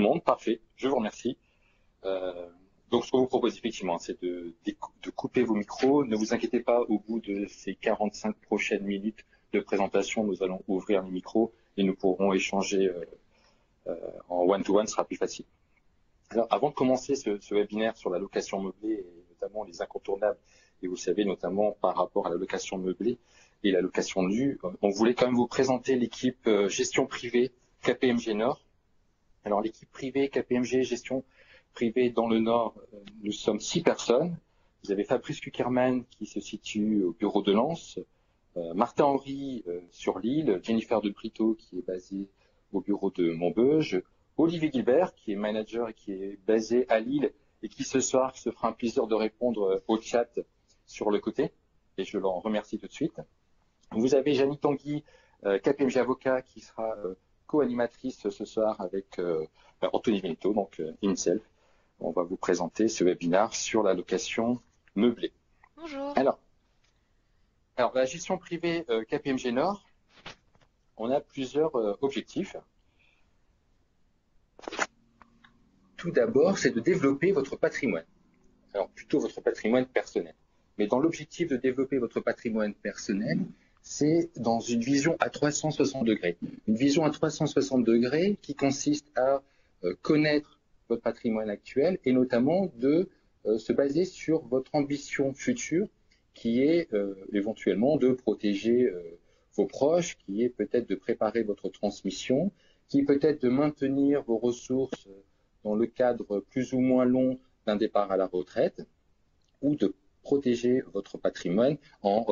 tout le monde, parfait, je vous remercie. Donc ce qu'on vous propose effectivement, c'est de couper vos micros. Ne vous inquiétez pas, au bout de ces 45 prochaines minutes de présentation, nous allons ouvrir les micros et nous pourrons échanger en one-to-one, ce sera plus facile. Alors, avant de commencer ce webinaire sur la location meublée, et notamment les incontournables, et vous savez, notamment par rapport à la location meublée et la location nue, on voulait quand même vous présenter l'équipe gestion privée KPMG Nord. Alors, l'équipe privée KPMG gestion privée dans le Nord, nous sommes 6 personnes. Vous avez Fabrice Kuckerman qui se situe au bureau de Lens, Martin Henry sur l'île, Jennifer de Brito qui est basée au bureau de Maubeuge, Olivier Gilbert qui est manager et qui est basé à Lille et qui ce soir se fera un plaisir de répondre au chat sur le côté et je l'en remercie tout de suite. Vous avez Janie Tanguy, KPMG Avocat qui sera co-animatrice ce soir avec Anthony Benito, donc himself. On va vous présenter ce webinaire sur la location meublée. Bonjour. Alors la gestion privée KPMG Nord, on a plusieurs objectifs. Tout d'abord, c'est de développer votre patrimoine. Alors plutôt votre patrimoine personnel. Mais dans l'objectif de développer votre patrimoine personnel, c'est dans une vision à 360 degrés. Une vision à 360 degrés qui consiste à connaître votre patrimoine actuel et notamment de se baser sur votre ambition future qui est éventuellement de protéger vos proches, qui est peut-être de préparer votre transmission, qui est peut-être de maintenir vos ressources dans le cadre plus ou moins long d'un départ à la retraite ou de protéger votre patrimoine en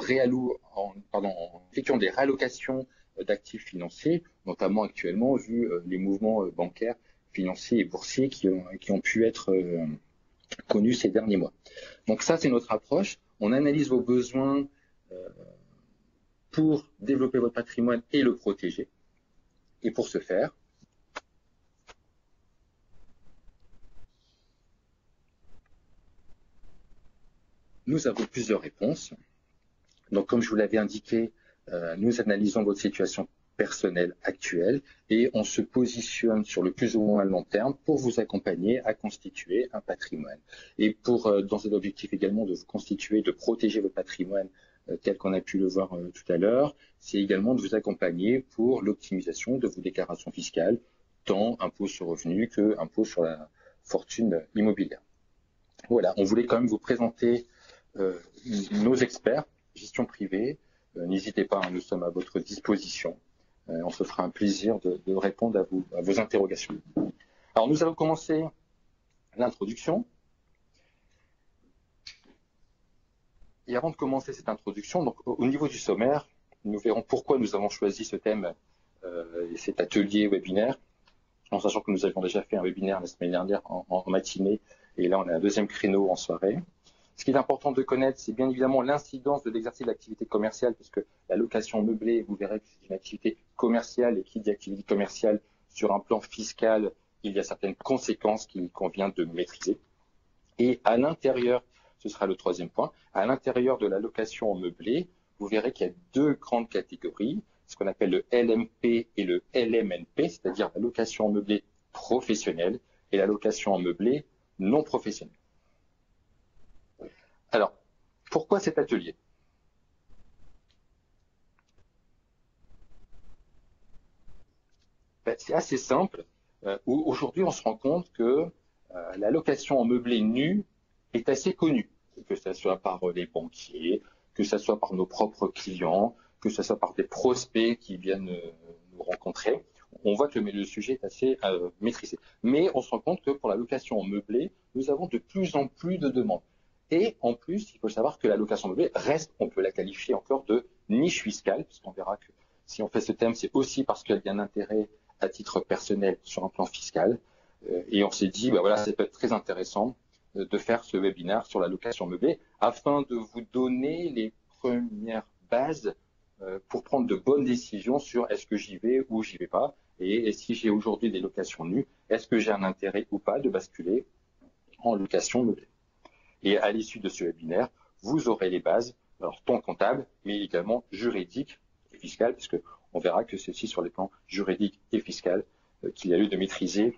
effectuant des réallocations d'actifs financiers, notamment actuellement vu les mouvements bancaires, financiers et boursiers qui ont pu être connus ces derniers mois. Donc ça, c'est notre approche. On analyse vos besoins pour développer votre patrimoine et le protéger. Et pour ce faire, nous avons plusieurs réponses. Donc, comme je vous l'avais indiqué, nous analysons votre situation personnelle actuelle et on se positionne sur le plus ou moins long terme pour vous accompagner à constituer un patrimoine. Et dans cet objectif également de vous constituer, de protéger votre patrimoine tel qu'on a pu le voir tout à l'heure, c'est également de vous accompagner pour l'optimisation de vos déclarations fiscales, tant impôt sur le revenu que impôt sur la fortune immobilière. Voilà, on voulait quand même vous présenter nos experts, gestion privée. N'hésitez pas, nous sommes à votre disposition. On se fera un plaisir de répondre à vos interrogations. Alors, nous allons commencer l'introduction. Et avant de commencer cette introduction, donc, au niveau du sommaire, nous verrons pourquoi nous avons choisi ce thème et cet atelier webinaire, en sachant que nous avions déjà fait un webinaire la semaine dernière en matinée, et là on a un deuxième créneau en soirée. Ce qui est important de connaître, c'est bien évidemment l'incidence de l'exercice de l'activité commerciale, puisque la location meublée, vous verrez que c'est une activité commerciale, et qui dit activité commerciale sur un plan fiscal, il y a certaines conséquences qu'il convient de maîtriser. Et à l'intérieur, ce sera le troisième point, à l'intérieur de la location meublée, vous verrez qu'il y a deux grandes catégories, ce qu'on appelle le LMP et le LMNP, c'est-à-dire la location meublée professionnelle et la location meublée non professionnelle. Alors, pourquoi cet atelier? C'est assez simple. Aujourd'hui, on se rend compte que la location en meublé nu est assez connue, que ce soit par les banquiers, que ce soit par nos propres clients, que ce soit par des prospects qui viennent nous rencontrer. On voit que le sujet est assez maîtrisé. Mais on se rend compte que pour la location en meublé, nous avons de plus en plus de demandes. Et en plus, il faut savoir que la location meublée reste, on peut la qualifier encore de niche fiscale, puisqu'on verra que si on fait ce thème, c'est aussi parce qu'il y a un intérêt à titre personnel sur un plan fiscal. Et on s'est dit, voilà, ça peut être très intéressant de faire ce webinaire sur la location meublée afin de vous donner les premières bases pour prendre de bonnes décisions sur est-ce que j'y vais ou j'y vais pas. Et si j'ai aujourd'hui des locations nues, est-ce que j'ai un intérêt ou pas de basculer en location meublée. Et à l'issue de ce webinaire, vous aurez les bases, alors tant comptable, mais également juridique et fiscal, puisque on verra que c'est aussi sur les plans juridiques et fiscal qu'il y a lieu de maîtriser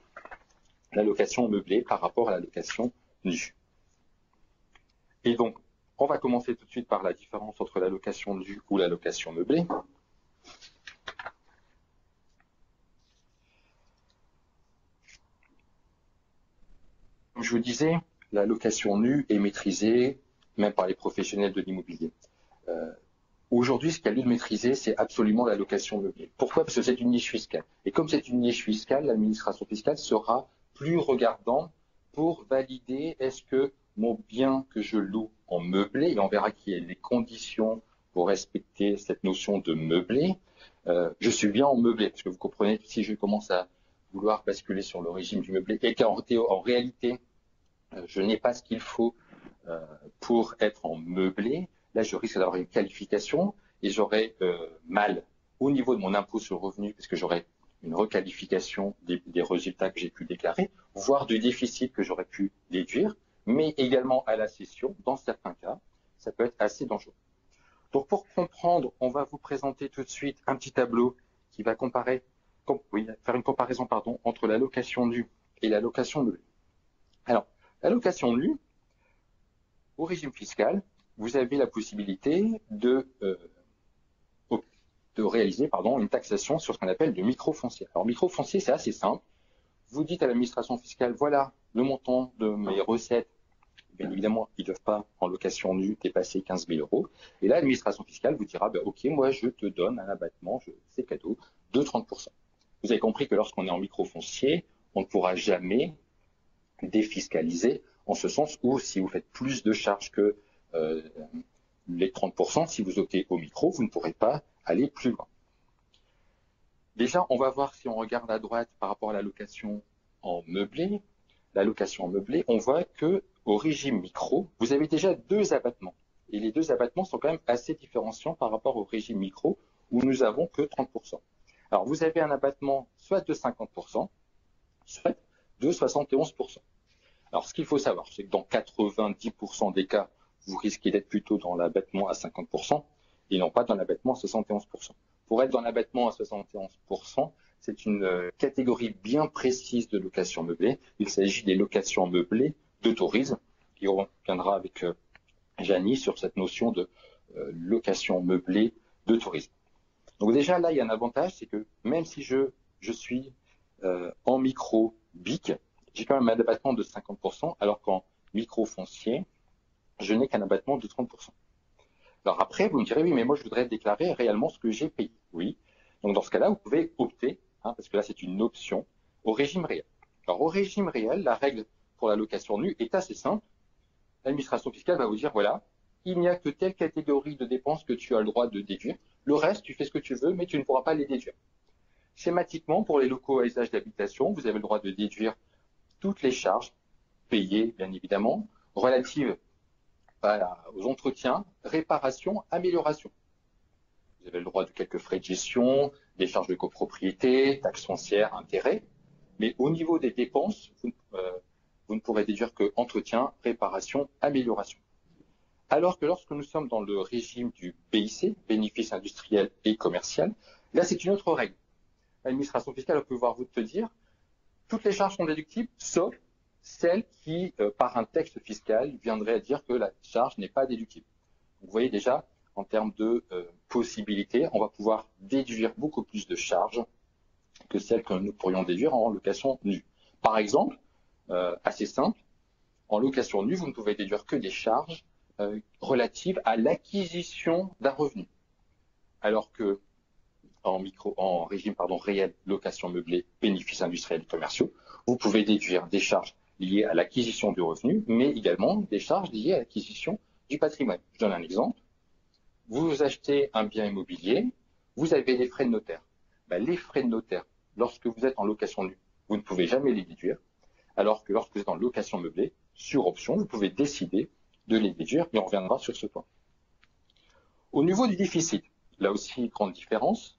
la location meublée par rapport à la location nue. Et donc, on va commencer tout de suite par la différence entre la location nue ou la location meublée. Comme je vous disais, la location nue est maîtrisée même par les professionnels de l'immobilier. Aujourd'hui, ce qu'il y a lieu de maîtriser, c'est absolument la location meublée. Pourquoi? Parce que c'est une niche fiscale. Et comme c'est une niche fiscale, l'administration fiscale sera plus regardante pour valider est-ce que mon bien que je loue en meublé, et on verra qu'il y a les conditions pour respecter cette notion de meublé, je suis bien en meublé, parce que vous comprenez que si je commence à vouloir basculer sur le régime du meublé, et qu'en réalité, je n'ai pas ce qu'il faut pour être en meublé, là je risque d'avoir une qualification et j'aurai mal au niveau de mon impôt sur le revenu, parce que j'aurai une requalification des résultats que j'ai pu déclarer, voire du déficit que j'aurais pu déduire, mais également à la cession, dans certains cas, ça peut être assez dangereux. Donc pour comprendre, on va vous présenter tout de suite un petit tableau qui va faire une comparaison entre la location nue et la location meublée. Alors, la location nue, au régime fiscal, vous avez la possibilité de réaliser une taxation sur ce qu'on appelle du microfoncier. Alors, microfoncier, c'est assez simple. Vous dites à l'administration fiscale, voilà le montant de mes recettes. Bien évidemment, ils ne doivent pas, en location nue, dépasser 15 000 €. Et là, l'administration fiscale vous dira, OK, moi, je te donne un abattement, c'est cadeau, de 30%. Vous avez compris que lorsqu'on est en microfoncier, on ne pourra jamais défiscaliser, en ce sens où si vous faites plus de charges que les 30%, si vous optez au micro, vous ne pourrez pas aller plus loin. Déjà, on va voir si on regarde à droite par rapport à la location en meublé. La location en meublé, on voit que au régime micro, vous avez déjà 2 abattements. Et les 2 abattements sont quand même assez différenciants par rapport au régime micro, où nous n'avons que 30%. Alors, vous avez un abattement soit de 50%, soit de 71%. Alors, ce qu'il faut savoir, c'est que dans 90% des cas, vous risquez d'être plutôt dans l'abattement à 50% et non pas dans l'abattement à 71%. Pour être dans l'abattement à 71%, c'est une catégorie bien précise de location meublée. Il s'agit des locations meublées de tourisme, qui reviendra avec Janie sur cette notion de location meublée de tourisme. Donc déjà, là, il y a un avantage, c'est que même si je suis en micro BIC, j'ai quand même un abattement de 50%, alors qu'en micro foncier, je n'ai qu'un abattement de 30%. Alors après, vous me direz, oui, mais moi, je voudrais déclarer réellement ce que j'ai payé. Oui. Donc dans ce cas-là, vous pouvez opter, parce que là, c'est une option, au régime réel. Alors au régime réel, la règle pour la location nue est assez simple. L'administration fiscale va vous dire, voilà, il n'y a que telle catégorie de dépenses que tu as le droit de déduire. Le reste, tu fais ce que tu veux, mais tu ne pourras pas les déduire. Schématiquement, pour les locaux à usage d'habitation, vous avez le droit de déduire toutes les charges payées, bien évidemment, relatives aux entretiens, réparations, améliorations. Vous avez le droit de quelques frais de gestion, des charges de copropriété, taxes foncières, intérêts. Mais au niveau des dépenses, vous ne pourrez déduire que entretien, réparation, amélioration. Alors que lorsque nous sommes dans le régime du BIC, bénéfice industriel et commercial, là c'est une autre règle. L'administration fiscale va pouvoir vous te dire, toutes les charges sont déductibles, sauf celle qui, par un texte fiscal, viendrait à dire que la charge n'est pas déductible. Vous voyez déjà, en termes de possibilités, on va pouvoir déduire beaucoup plus de charges que celles que nous pourrions déduire en location nue. Par exemple, assez simple, en location nue, vous ne pouvez déduire que des charges relatives à l'acquisition d'un revenu. Alors que en régime réel, location meublée, bénéfices industriels et commerciaux, vous pouvez déduire des charges liées à l'acquisition du revenu, mais également des charges liées à l'acquisition du patrimoine. Je donne un exemple. Vous achetez un bien immobilier, vous avez les frais de notaire. Les frais de notaire, lorsque vous êtes en location nue, vous ne pouvez jamais les déduire, alors que lorsque vous êtes en location meublée, sur option, vous pouvez décider de les déduire, et on reviendra sur ce point. Au niveau du déficit, là aussi, grande différence.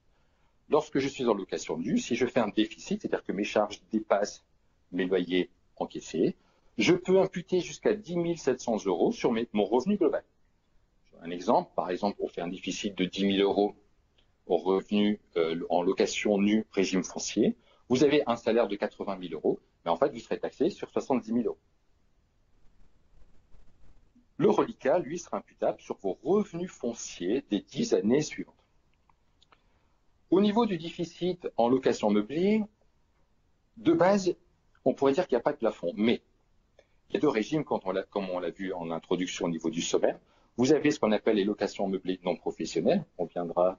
Lorsque je suis en location nue, si je fais un déficit, c'est-à-dire que mes charges dépassent mes loyers encaissés, je peux imputer jusqu'à 10 700 € sur mon revenu global. Un exemple, par exemple, on fait un déficit de 10 000 € au revenu en location nue régime foncier. Vous avez un salaire de 80 000 €, Mais en fait, vous serez taxé sur 70 000 euros. Le reliquat, lui, sera imputable sur vos revenus fonciers des 10 années suivantes. Au niveau du déficit en location meublée, de base, on pourrait dire qu'il n'y a pas de plafond, mais il y a deux régimes, comme on l'a vu en introduction au niveau du sommaire. Vous avez ce qu'on appelle les locations meublées non professionnelles, on viendra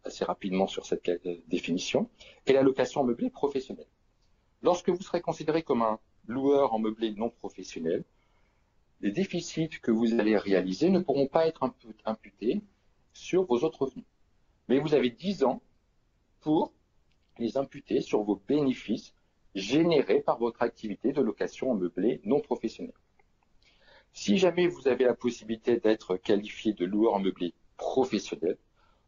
assez rapidement sur cette définition, et la location meublée professionnelle. Lorsque vous serez considéré comme un loueur en meublé non professionnel, les déficits que vous allez réaliser ne pourront pas être imputés sur vos autres revenus. Mais vous avez 10 ans pour les imputer sur vos bénéfices générés par votre activité de location en meublé non professionnel. Si jamais vous avez la possibilité d'être qualifié de loueur en meublé professionnel,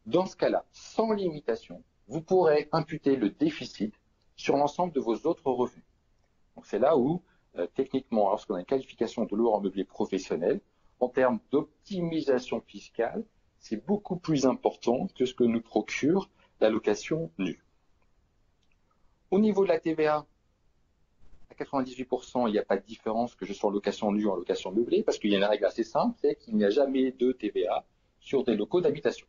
dans ce cas-là, sans limitation, vous pourrez imputer le déficit sur l'ensemble de vos autres revenus. Donc c'est là où, techniquement, lorsqu'on a une qualification de loueur en meublé professionnel, en termes d'optimisation fiscale, c'est beaucoup plus important que ce que nous procure la location nue. Au niveau de la TVA, à 98%, il n'y a pas de différence que je sois en location nue ou en location meublée, parce qu'il y a une règle assez simple, c'est qu'il n'y a jamais de TVA sur des locaux d'habitation.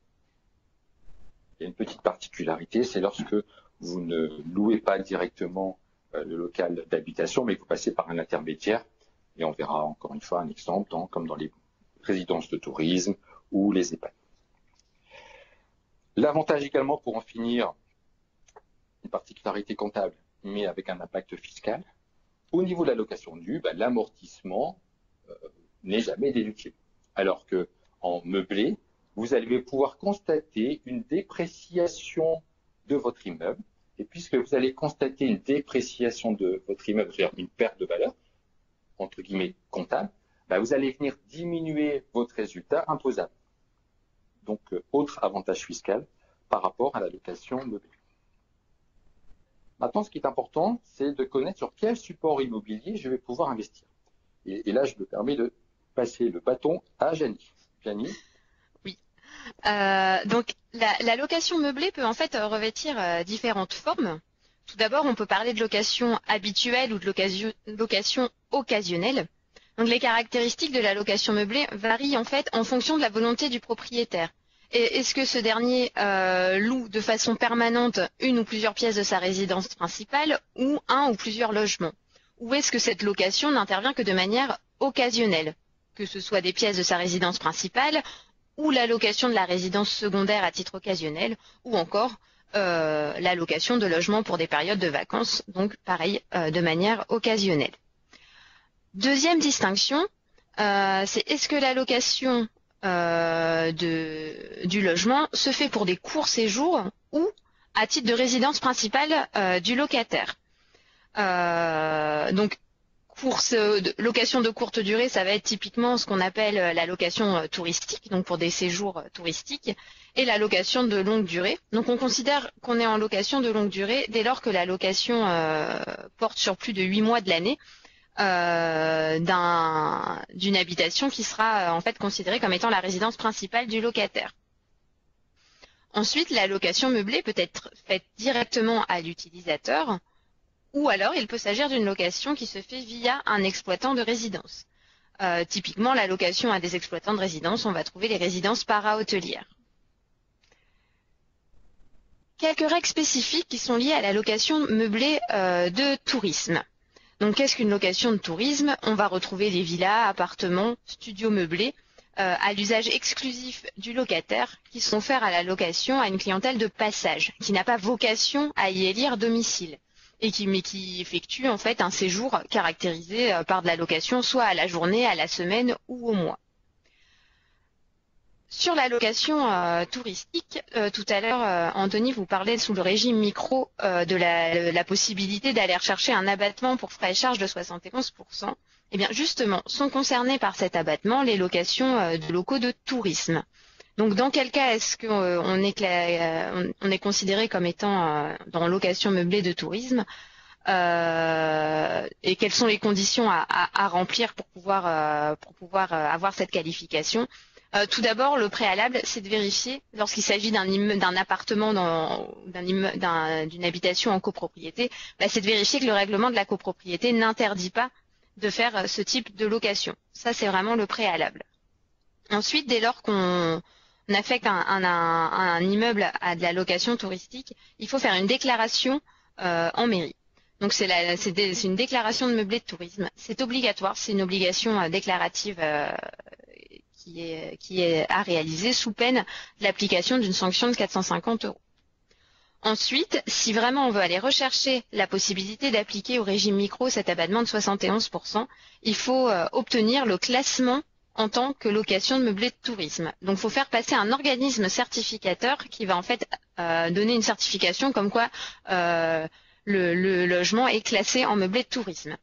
Il y a une petite particularité, c'est lorsque vous ne louez pas directement le local d'habitation, mais que vous passez par un intermédiaire, et on verra encore une fois un exemple, comme dans les résidences de tourisme ou les EHPAD. L'avantage également, pour en finir, une particularité comptable, mais avec un impact fiscal, au niveau de la location nue, l'amortissement n'est jamais déductible. Alors qu'en meublé, vous allez pouvoir constater une dépréciation de votre immeuble. Et puisque vous allez constater une dépréciation de votre immeuble, c'est-à-dire une perte de valeur, entre guillemets comptable, vous allez venir diminuer votre résultat imposable. Donc, autre avantage fiscal par rapport à la location meublée. Maintenant, ce qui est important, c'est de connaître sur quel support immobilier je vais pouvoir investir. Et là, je me permets de passer le bâton à Janie. Janie ? Oui. Donc, la location meublée peut en fait revêtir différentes formes. Tout d'abord, on peut parler de location habituelle ou de location occasionnelle. Donc, les caractéristiques de la location meublée varient en fait en fonction de la volonté du propriétaire. Est-ce que ce dernier loue de façon permanente une ou plusieurs pièces de sa résidence principale ou un ou plusieurs logements? Ou est-ce que cette location n'intervient que de manière occasionnelle, que ce soit des pièces de sa résidence principale ou la location de la résidence secondaire à titre occasionnel, ou encore la location de logements pour des périodes de vacances, donc pareil, de manière occasionnelle. Deuxième distinction, c'est est-ce que la location du logement se fait pour des courts séjours ou à titre de résidence principale du locataire. Donc, location de courte durée, ça va être typiquement ce qu'on appelle la location touristique, donc pour des séjours touristiques, et la location de longue durée. Donc, on considère qu'on est en location de longue durée dès lors que la location porte sur plus de 8 mois de l'année, d'une habitation qui sera en fait considérée comme étant la résidence principale du locataire. Ensuite, la location meublée peut être faite directement à l'utilisateur, ou alors il peut s'agir d'une location qui se fait via un exploitant de résidence. Typiquement, la location à des exploitants de résidence, on va trouver les résidences para-hôtelières. Quelques règles spécifiques qui sont liées à la location meublée de tourisme. Donc, qu'est-ce qu'une location de tourisme? On va retrouver les villas, appartements, studios meublés à l'usage exclusif du locataire qui sont offerts à la location à une clientèle de passage qui n'a pas vocation à y élire domicile et qui effectue en fait un séjour caractérisé par de la location soit à la journée, à la semaine ou au mois. Sur la location touristique, tout à l'heure, Anthony vous parlait sous le régime micro de la possibilité d'aller rechercher un abattement pour frais et charges de 71%. Eh bien, justement, sont concernés par cet abattement les locations de locaux de tourisme. Donc, dans quel cas est-ce qu'on est considéré comme étant dans location meublée de tourisme et quelles sont les conditions à remplir pour pouvoir avoir cette qualification? Tout d'abord, le préalable, c'est de vérifier, lorsqu'il s'agit d'un appartement, d'une habitation en copropriété, c'est de vérifier que le règlement de la copropriété n'interdit pas de faire ce type de location. Ça, c'est vraiment le préalable. Ensuite, dès lors qu'on affecte un immeuble à de la location touristique, il faut faire une déclaration en mairie. Donc c'est une déclaration de meublé de tourisme. C'est obligatoire, c'est une obligation déclarative qui est à réaliser sous peine de l'application d'une sanction de 450 €. Ensuite, si vraiment on veut aller rechercher la possibilité d'appliquer au régime micro cet abattement de 71%, il faut obtenir le classement en tant que location de meublé de tourisme. Donc il faut faire passer un organisme certificateur qui va en fait donner une certification comme quoi le logement est classé en meublé de tourisme.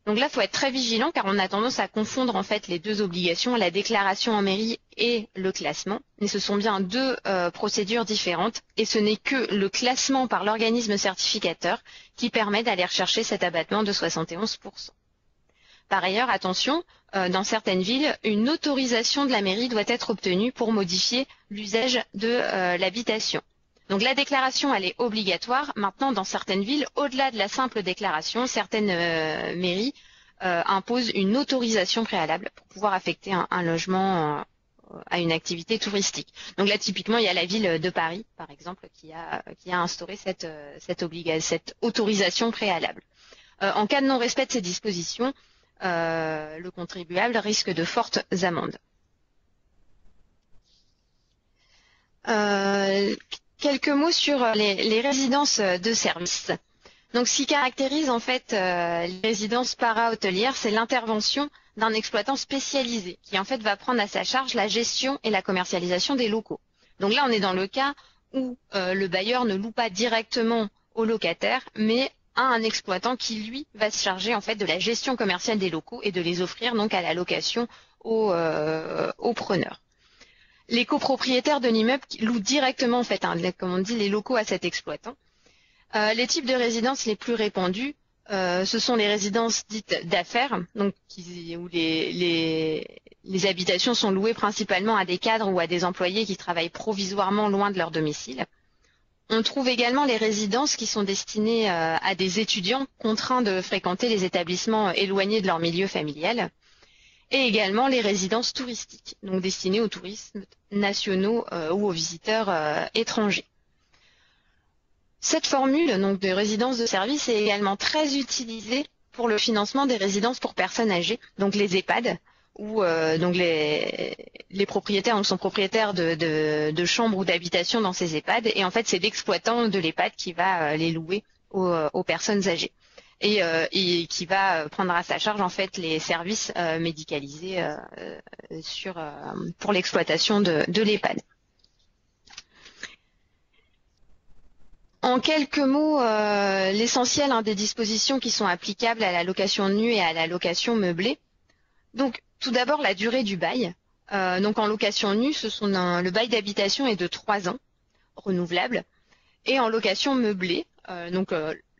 Donc là, il faut être très vigilant car on a tendance à confondre en fait les deux obligations, la déclaration en mairie et le classement. Mais ce sont bien deux procédures différentes et ce n'est que le classement par l'organisme certificateur qui permet d'aller rechercher cet abattement de 71%. Par ailleurs, attention, dans certaines villes, une autorisation de la mairie doit être obtenue pour modifier l'usage de l'habitation. Donc la déclaration, elle est obligatoire. Maintenant, dans certaines villes, au-delà de la simple déclaration, certaines mairies imposent une autorisation préalable pour pouvoir affecter un logement à une activité touristique. Donc là, typiquement, il y a la ville de Paris, par exemple, qui a instauré cette autorisation préalable. En cas de non-respect de ces dispositions, le contribuable risque de fortes amendes. Quelques mots sur les résidences de service. Donc, ce qui caractérise en fait les résidences para-hôtelières, c'est l'intervention d'un exploitant spécialisé qui en fait va prendre à sa charge la gestion et la commercialisation des locaux. Donc là, on est dans le cas où le bailleur ne loue pas directement au locataire, mais à un exploitant qui lui va se charger en fait de la gestion commerciale des locaux et de les offrir donc à la location aux preneurs. Les copropriétaires de l'immeuble louent directement en fait, comme on dit, les locaux à cet exploitant. Les types de résidences les plus répandus, ce sont les résidences dites d'affaires, donc où les habitations sont louées principalement à des cadres ou à des employés qui travaillent provisoirement loin de leur domicile. On trouve également les résidences qui sont destinées à des étudiants contraints de fréquenter les établissements éloignés de leur milieu familial. Et également les résidences touristiques, donc destinées aux touristes nationaux ou aux visiteurs étrangers. Cette formule donc, de résidence de service est également très utilisée pour le financement des résidences pour personnes âgées, donc les EHPAD, où donc les propriétaires sont propriétaires de chambres ou d'habitations dans ces EHPAD, et en fait c'est l'exploitant de l'EHPAD qui va les louer aux personnes âgées. Et qui va prendre à sa charge en fait les services médicalisés pour l'exploitation de l'EHPAD. En quelques mots, l'essentiel des dispositions qui sont applicables à la location nue et à la location meublée. Donc, tout d'abord, la durée du bail. Donc, en location nue, le bail d'habitation est de 3 ans, renouvelable, et en location meublée,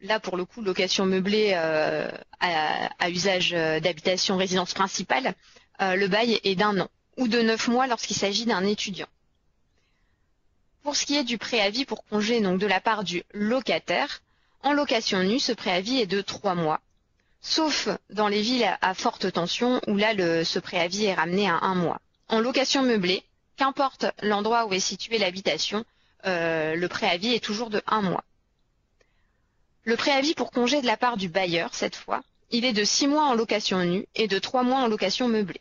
là, pour le coup, location meublée à usage d'habitation résidence principale, le bail est d'1 an ou de 9 mois lorsqu'il s'agit d'un étudiant. Pour ce qui est du préavis pour congé donc de la part du locataire, en location nue, ce préavis est de 3 mois, sauf dans les villes à forte tension où là, ce préavis est ramené à 1 mois. En location meublée, qu'importe l'endroit où est située l'habitation, le préavis est toujours de 1 mois. Le préavis pour congé de la part du bailleur, cette fois, il est de 6 mois en location nue et de 3 mois en location meublée.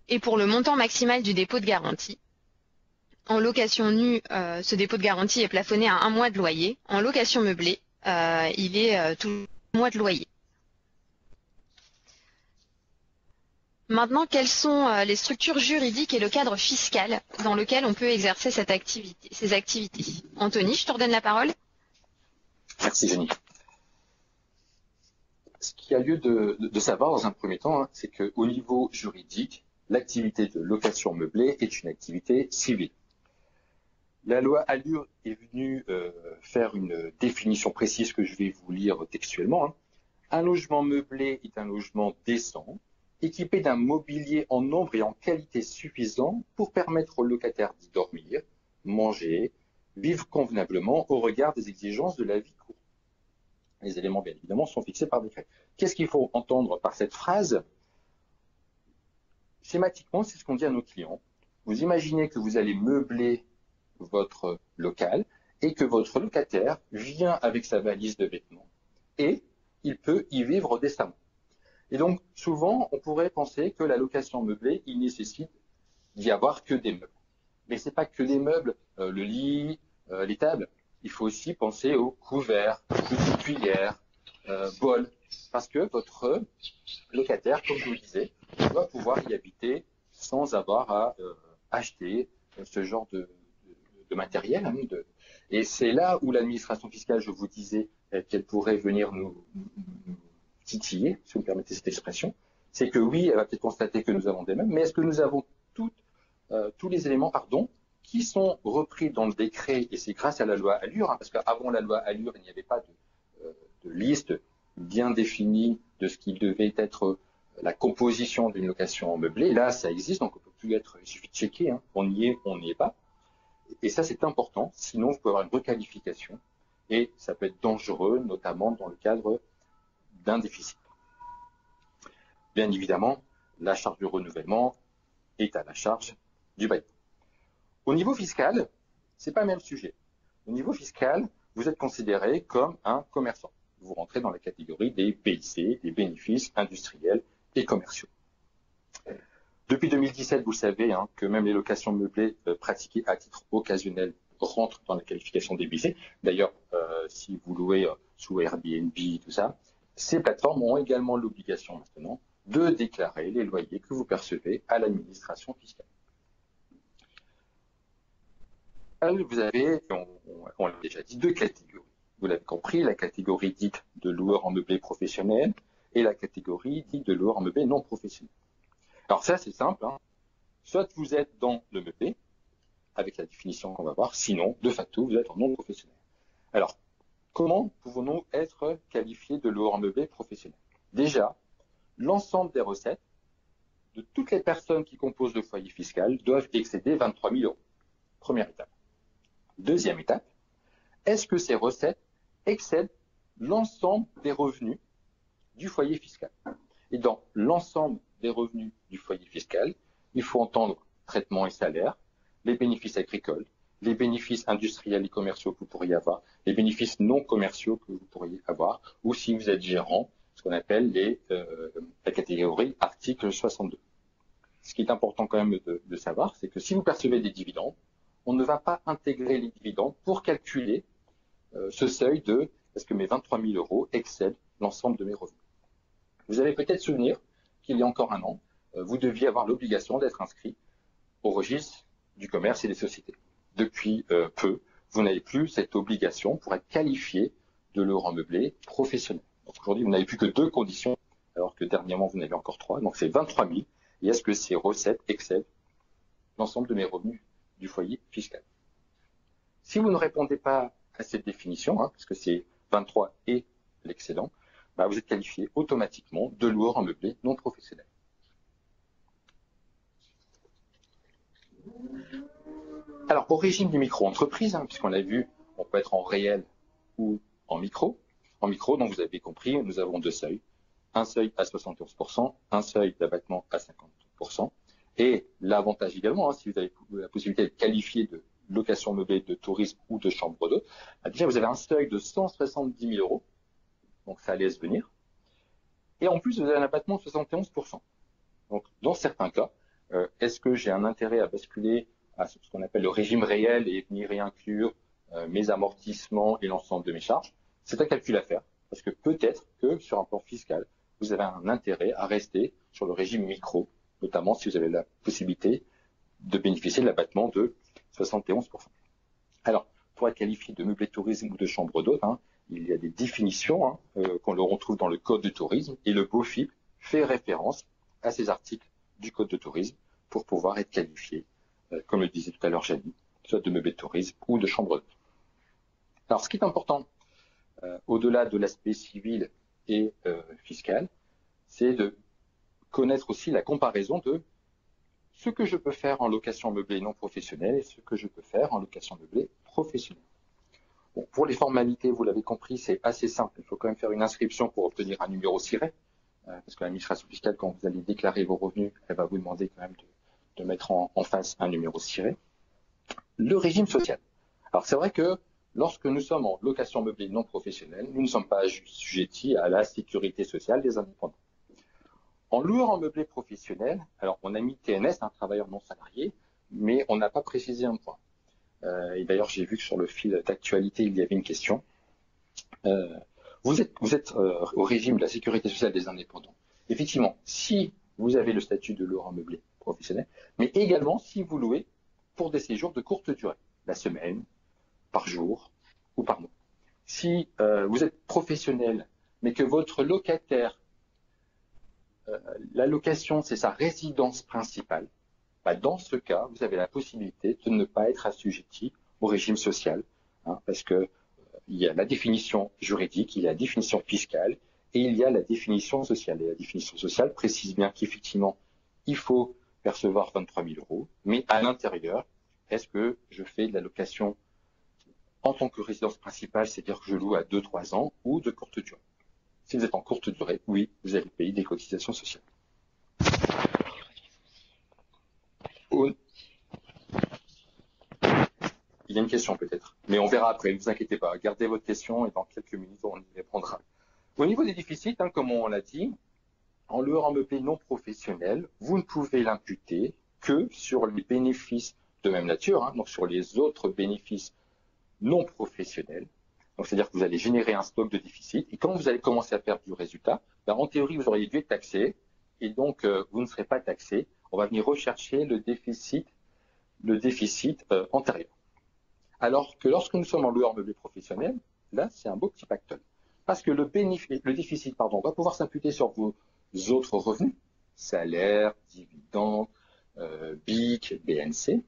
Et pour le montant maximal du dépôt de garantie, en location nue, ce dépôt de garantie est plafonné à 1 mois de loyer. En location meublée, il est tout 1 mois de loyer. Maintenant, quelles sont les structures juridiques et le cadre fiscal dans lequel on peut exercer ces activités? Anthony, je te redonne la parole. Merci Jenny. Ce qu'il y a lieu de savoir dans un premier temps, c'est qu'au niveau juridique, l'activité de location meublée est une activité civile. La loi Allure est venue faire une définition précise que je vais vous lire textuellement. Un logement meublé est un logement décent équipé d'un mobilier en nombre et en qualité suffisant pour permettre aux locataires d'y dormir, manger, vivre convenablement au regard des exigences de la vie courante. Les éléments, bien évidemment, sont fixés par décret. Qu'est-ce qu'il faut entendre par cette phrase? Schématiquement, c'est ce qu'on dit à nos clients. Vous imaginez que vous allez meubler votre local et que votre locataire vient avec sa valise de vêtements et il peut y vivre décemment. Et donc, souvent, on pourrait penser que la location meublée, il nécessite d'y avoir que des meubles. Mais ce n'est pas que des meubles, le lit, les tables. Il faut aussi penser aux couverts, petites cuillères, bols, parce que votre locataire, comme je vous le disais, doit pouvoir y habiter sans avoir à acheter ce genre de matériel. Et c'est là où l'administration fiscale, je vous disais, qu'elle pourrait venir nous titiller, si vous me permettez cette expression. C'est que oui, elle va peut-être constater que nous avons des meubles, mais est-ce que nous avons tous les éléments, qui sont repris dans le décret, et c'est grâce à la loi Allure, parce qu'avant la loi Allure, il n'y avait pas de liste bien définie de ce qui devait être la composition d'une location meublée. Là, ça existe, donc on peut plus être, il suffit de checker, on y est, on n'y est pas. Et ça, c'est important, sinon vous pouvez avoir une requalification, et ça peut être dangereux, notamment dans le cadre d'un déficit. Bien évidemment, la charge de renouvellement est à la charge du bailleur. Au niveau fiscal, ce n'est pas le même sujet. Au niveau fiscal, vous êtes considéré comme un commerçant. Vous rentrez dans la catégorie des BIC, des bénéfices industriels et commerciaux. Depuis 2017, vous savez que même les locations meublées pratiquées à titre occasionnel rentrent dans la qualification des BIC. D'ailleurs, si vous louez sous Airbnb, tout ça, ces plateformes ont également l'obligation maintenant de déclarer les loyers que vous percevez à l'administration fiscale. Vous avez, on l'a déjà dit, deux catégories. Vous l'avez compris, la catégorie dite de loueur en meublé professionnel et la catégorie dite de loueur en meublé non professionnel. Alors ça, c'est simple. Soit vous êtes dans le meublé, avec la définition qu'on va voir, sinon, de facto, vous êtes en non professionnel. Alors, comment pouvons-nous être qualifiés de loueur en meublé professionnel? Déjà, l'ensemble des recettes de toutes les personnes qui composent le foyer fiscal doivent excéder 23 000 euros. Première étape. Deuxième étape, est-ce que ces recettes excèdent l'ensemble des revenus du foyer fiscal? Et dans l'ensemble des revenus du foyer fiscal, il faut entendre traitement et salaire, les bénéfices agricoles, les bénéfices industriels et commerciaux que vous pourriez avoir, les bénéfices non commerciaux que vous pourriez avoir, ou si vous êtes gérant, ce qu'on appelle la catégorie article 62. Ce qui est important quand même de savoir, c'est que si vous percevez des dividendes, on ne va pas intégrer les dividendes pour calculer ce seuil de est-ce que mes 23 000 euros excèdent l'ensemble de mes revenus. Vous avez peut-être souvenir qu'il y a encore un an, vous deviez avoir l'obligation d'être inscrit au registre du commerce et des sociétés. Depuis peu, vous n'avez plus cette obligation pour être qualifié de loueur meublé professionnel. Donc aujourd'hui, vous n'avez plus que 2 conditions, alors que dernièrement, vous en avez encore 3. Donc c'est 23 000. Et est-ce que ces recettes excèdent l'ensemble de mes revenus du foyer fiscal? Si vous ne répondez pas à cette définition, parce que c'est 23 et l'excédent, vous êtes qualifié automatiquement de loueur meublé non professionnel. Alors, au régime du micro-entreprise, puisqu'on l'a vu, on peut être en réel ou en micro. En micro, donc vous avez compris, nous avons 2 seuils. Un seuil à 71%, un seuil d'abattement à 50%. Et l'avantage également, si vous avez la possibilité d'être qualifié de location meublée de tourisme ou de chambre d'hôte, déjà vous avez un seuil de 170 000 euros, donc ça laisse venir. Et en plus, vous avez un abattement de 71%. Donc, dans certains cas, est-ce que j'ai un intérêt à basculer à ce qu'on appelle le régime réel et venir y inclure mes amortissements et l'ensemble de mes charges? C'est un calcul à faire, parce que peut-être que sur un plan fiscal, vous avez un intérêt à rester sur le régime micro, notamment si vous avez la possibilité de bénéficier de l'abattement de 71%. Alors, pour être qualifié de meublé de tourisme ou de chambre d'hôte, il y a des définitions qu'on le retrouve dans le Code de tourisme, et le BOFIP fait référence à ces articles du Code de tourisme pour pouvoir être qualifié, comme le disait tout à l'heure Janie, soit de meublé de tourisme ou de chambre d'hôte. Alors, ce qui est important, au-delà de l'aspect civil et fiscal, c'est de connaître aussi la comparaison de ce que je peux faire en location meublée non professionnelle et ce que je peux faire en location meublée professionnelle. Bon, pour les formalités, vous l'avez compris, c'est assez simple. Il faut quand même faire une inscription pour obtenir un numéro SIRET, parce que l'administration fiscale, quand vous allez déclarer vos revenus, elle va vous demander quand même de mettre en face un numéro SIRET. Le régime social. Alors c'est vrai que lorsque nous sommes en location meublée non professionnelle, nous ne sommes pas assujettis à la sécurité sociale des indépendants. En loueur en meublé professionnel, alors on a mis TNS, un travailleur non salarié, mais on n'a pas précisé un point. Et d'ailleurs, j'ai vu que sur le fil d'actualité, il y avait une question. Vous êtes au régime de la sécurité sociale des indépendants. Effectivement, si vous avez le statut de loueur en meublé professionnel, mais également si vous louez pour des séjours de courte durée, la semaine, par jour ou par mois. Si vous êtes professionnel, mais que votre locataire, la location, c'est sa résidence principale, bah, dans ce cas, vous avez la possibilité de ne pas être assujetti au régime social, parce que il y a la définition juridique, il y a la définition fiscale et il y a la définition sociale. Et la définition sociale précise bien qu'effectivement, il faut percevoir 23 000 €, mais à l'intérieur, est-ce que je fais de la location en tant que résidence principale, c'est-à-dire que je loue à 2-3 ans, ou de courte durée? Si vous êtes en courte durée, oui, vous allez payer des cotisations sociales. Il y a une question peut-être, mais on verra après, ne vous inquiétez pas. Gardez votre question et dans quelques minutes, on y répondra. Au niveau des déficits, comme on l'a dit, en loueur en meublé non professionnel, vous ne pouvez l'imputer que sur les bénéfices de même nature, donc sur les autres bénéfices non professionnels. Donc c'est-à-dire que vous allez générer un stock de déficit et quand vous allez commencer à perdre du résultat, en théorie, vous auriez dû être taxé et donc vous ne serez pas taxé. On va venir rechercher le déficit antérieur. Alors que lorsque nous sommes en loueur meublé professionnel, là, c'est un beau petit pactole. Parce que le déficit va pouvoir s'imputer sur vos autres revenus, salaire, dividendes, BIC, BNC.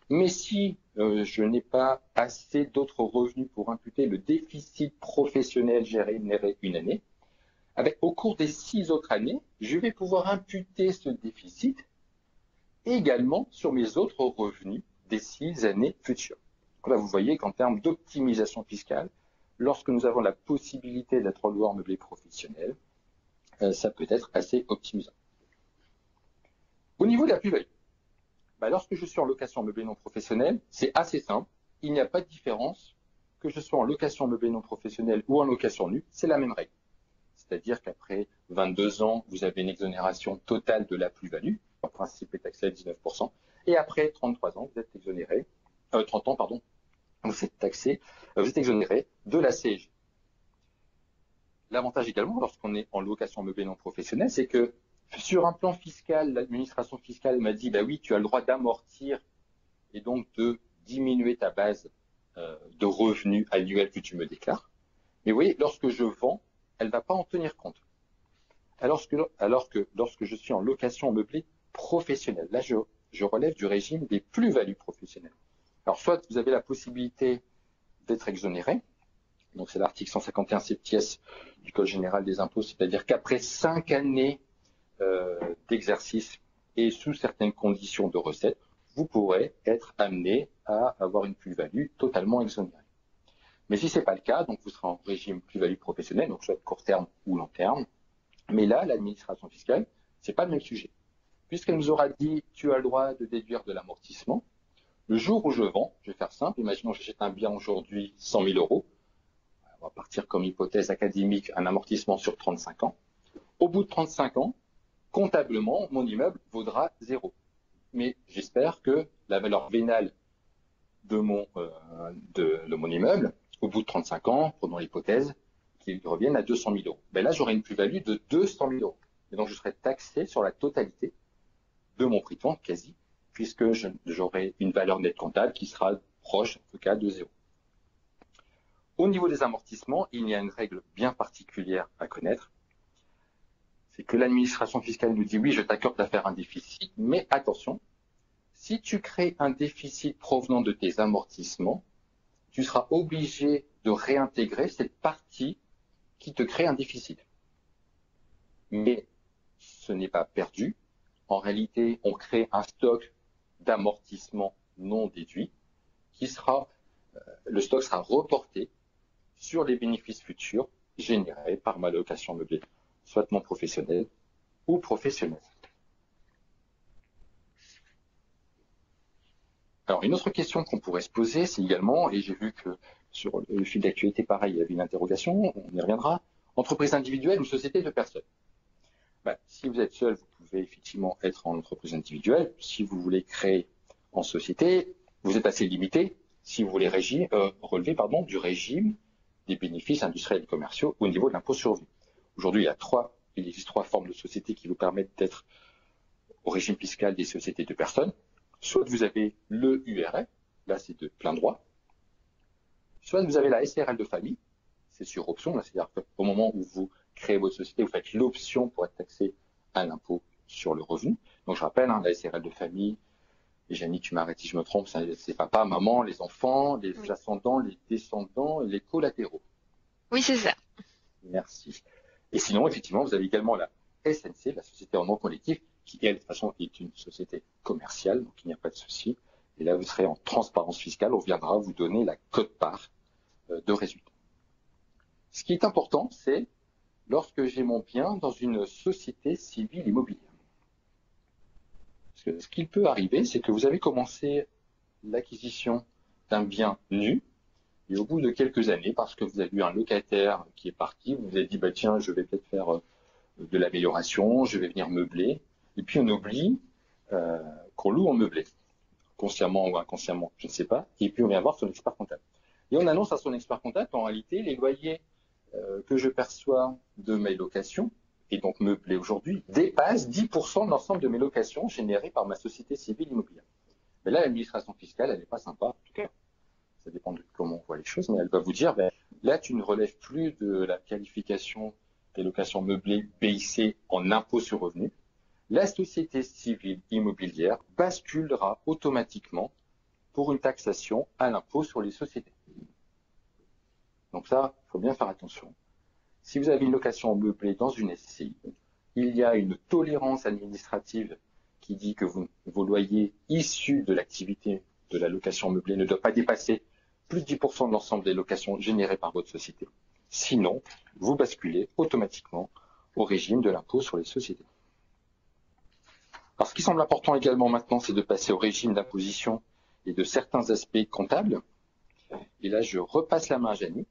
Mais si je n'ai pas assez d'autres revenus pour imputer le déficit professionnel généré une année, au cours des 6 autres années, je vais pouvoir imputer ce déficit également sur mes autres revenus des 6 années futures. Là, vous voyez qu'en termes d'optimisation fiscale, lorsque nous avons la possibilité d'être loueur meublé professionnel, ça peut être assez optimisant. Au niveau de la plus-value, lorsque je suis en location meublé non professionnel, c'est assez simple. Il n'y a pas de différence que je sois en location meublé non professionnel ou en location nue, c'est la même règle. C'est-à-dire qu'après 22 ans, vous avez une exonération totale de la plus-value, en principe est taxé à 19%, et après 33 ans, vous êtes exonéré, 30 ans, pardon, vous êtes taxé, vous êtes exonéré de la CSG. L'avantage également, lorsqu'on est en location meublée non professionnelle, c'est que sur un plan fiscal, l'administration fiscale m'a dit, oui, tu as le droit d'amortir et donc de diminuer ta base de revenus annuels que tu me déclares. Mais vous voyez, lorsque je vends, elle ne va pas en tenir compte. Alors que lorsque je suis en location meublée professionnelle, là, je relève du régime des plus-values professionnelles. Alors, soit vous avez la possibilité d'être exonéré, donc c'est l'article 151 septies du Code général des impôts, c'est-à-dire qu'après 5 années d'exercice et sous certaines conditions de recettes, vous pourrez être amené à avoir une plus-value totalement exonérée. Mais si ce n'est pas le cas, donc vous serez en régime plus-value professionnelle, donc soit court terme ou long terme. Mais là, l'administration fiscale, ce n'est pas le même sujet. Puisqu'elle nous aura dit, tu as le droit de déduire de l'amortissement, le jour où je vends, je vais faire simple, imaginons que j'achète un bien aujourd'hui 100 000 €, on va partir comme hypothèse académique, un amortissement sur 35 ans. Au bout de 35 ans, comptablement, mon immeuble vaudra 0. Mais j'espère que la valeur vénale de mon immeuble, au bout de 35 ans, prenons l'hypothèse, qu'il revienne à 200 000 €. Là, j'aurai une plus-value de 200 000 €. Et donc, je serai taxé sur la totalité de mon prix de vente quasi, puisque j'aurai une valeur nette comptable qui sera proche, en tout cas, de 0. Au niveau des amortissements, il y a une règle bien particulière à connaître. C'est que l'administration fiscale nous dit, oui, je t'accorde à faire un déficit, mais attention, si tu crées un déficit provenant de tes amortissements, tu seras obligé de réintégrer cette partie qui te crée un déficit. Mais ce n'est pas perdu. En réalité, on crée un stock d'amortissement non déduit le stock sera reporté sur les bénéfices futurs générés par ma location meublée, soit non professionnelle ou professionnelle. Alors, une autre question qu'on pourrait se poser, c'est également, et j'ai vu que sur le fil d'actualité, pareil, il y avait une interrogation, on y reviendra, entreprise individuelle ou société de personnes. Si vous êtes seul, vous pouvez effectivement être en entreprise individuelle. Si vous voulez créer en société, vous êtes assez limité si vous voulez relever du régime des bénéfices industriels et commerciaux au niveau de l'impôt sur le revenu. Aujourd'hui, il existe trois formes de sociétés qui vous permettent d'être au régime fiscal des sociétés de personnes. Soit vous avez le URL, là c'est de plein droit. Soit vous avez la SARL de famille, c'est sur option, c'est-à-dire qu'au moment où vous créez votre société, vous faites l'option pour être taxé à l'impôt sur le revenu. Donc je rappelle, la SARL de famille, et Janie, tu m'arrêtes si je me trompe, c'est papa, maman, les enfants, les ascendants, les descendants et les collatéraux. Oui, c'est ça. Merci. Et sinon, effectivement, vous avez également la SNC, la société en nom collectif, qui, elle, de toute façon, est une société commerciale, donc il n'y a pas de souci. Et là, vous serez en transparence fiscale, on viendra vous donner la quote-part de résultats. Ce qui est important, c'est lorsque j'ai mon bien dans une société civile immobilière. Parce que ce qu'il peut arriver, c'est que vous avez commencé l'acquisition d'un bien nu, et au bout de quelques années, parce que vous avez eu un locataire qui est parti, vous vous avez dit, tiens, je vais peut-être faire de l'amélioration, je vais venir meubler, et puis on oublie qu'on loue en meublé, consciemment ou inconsciemment, je ne sais pas, et puis on vient voir son expert comptable. Et on annonce à son expert comptable qu'en réalité, les loyers que je perçois de mes locations, et donc meublés aujourd'hui, dépassent 10% de l'ensemble de mes locations générées par ma société civile immobilière. Mais là, l'administration fiscale, elle n'est pas sympa, en tout cas, ça dépend de comment on voit les choses, mais elle va vous dire, là, tu ne relèves plus de la qualification des locations meublées BIC en impôt sur revenu. La société civile immobilière basculera automatiquement pour une taxation à l'impôt sur les sociétés. Donc ça, il faut bien faire attention. Si vous avez une location meublée dans une SCI, il y a une tolérance administrative qui dit que vos loyers issus de l'activité de la location meublée ne doivent pas dépasser plus de 10% de l'ensemble des locations générées par votre société. Sinon, vous basculez automatiquement au régime de l'impôt sur les sociétés. Alors, ce qui semble important également maintenant, c'est de passer au régime d'imposition et de certains aspects comptables. Et là, je repasse la main à Janie.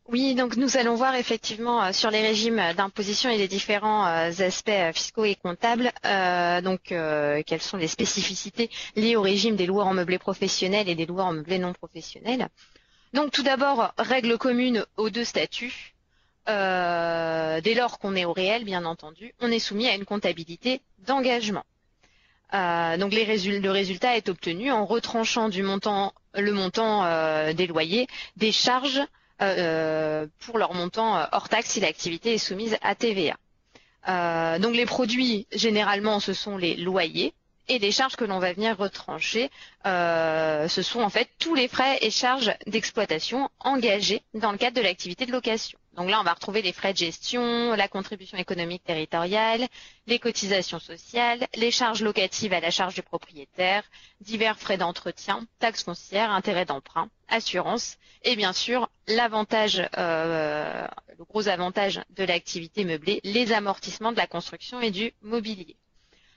Oui, donc nous allons voir effectivement sur les régimes d'imposition et les différents aspects fiscaux et comptables, quelles sont les spécificités liées au régime des loueurs en meublé professionnel et des loueurs en meublé non professionnel. Donc tout d'abord, règle commune aux deux statuts. Dès lors qu'on est au réel, bien entendu, on est soumis à une comptabilité d'engagement. Donc le résultat est obtenu en retranchant le montant des loyers, des charges pour leur montant hors taxe si l'activité est soumise à TVA. Donc les produits, généralement, ce sont les loyers, et les charges que l'on va venir retrancher, ce sont en fait tous les frais et charges d'exploitation engagés dans le cadre de l'activité de location. Donc là, on va retrouver les frais de gestion, la contribution économique territoriale, les cotisations sociales, les charges locatives à la charge du propriétaire, divers frais d'entretien, taxes foncières, intérêts d'emprunt, assurance, et bien sûr, l'avantage, le gros avantage de l'activité meublée, les amortissements de la construction et du mobilier.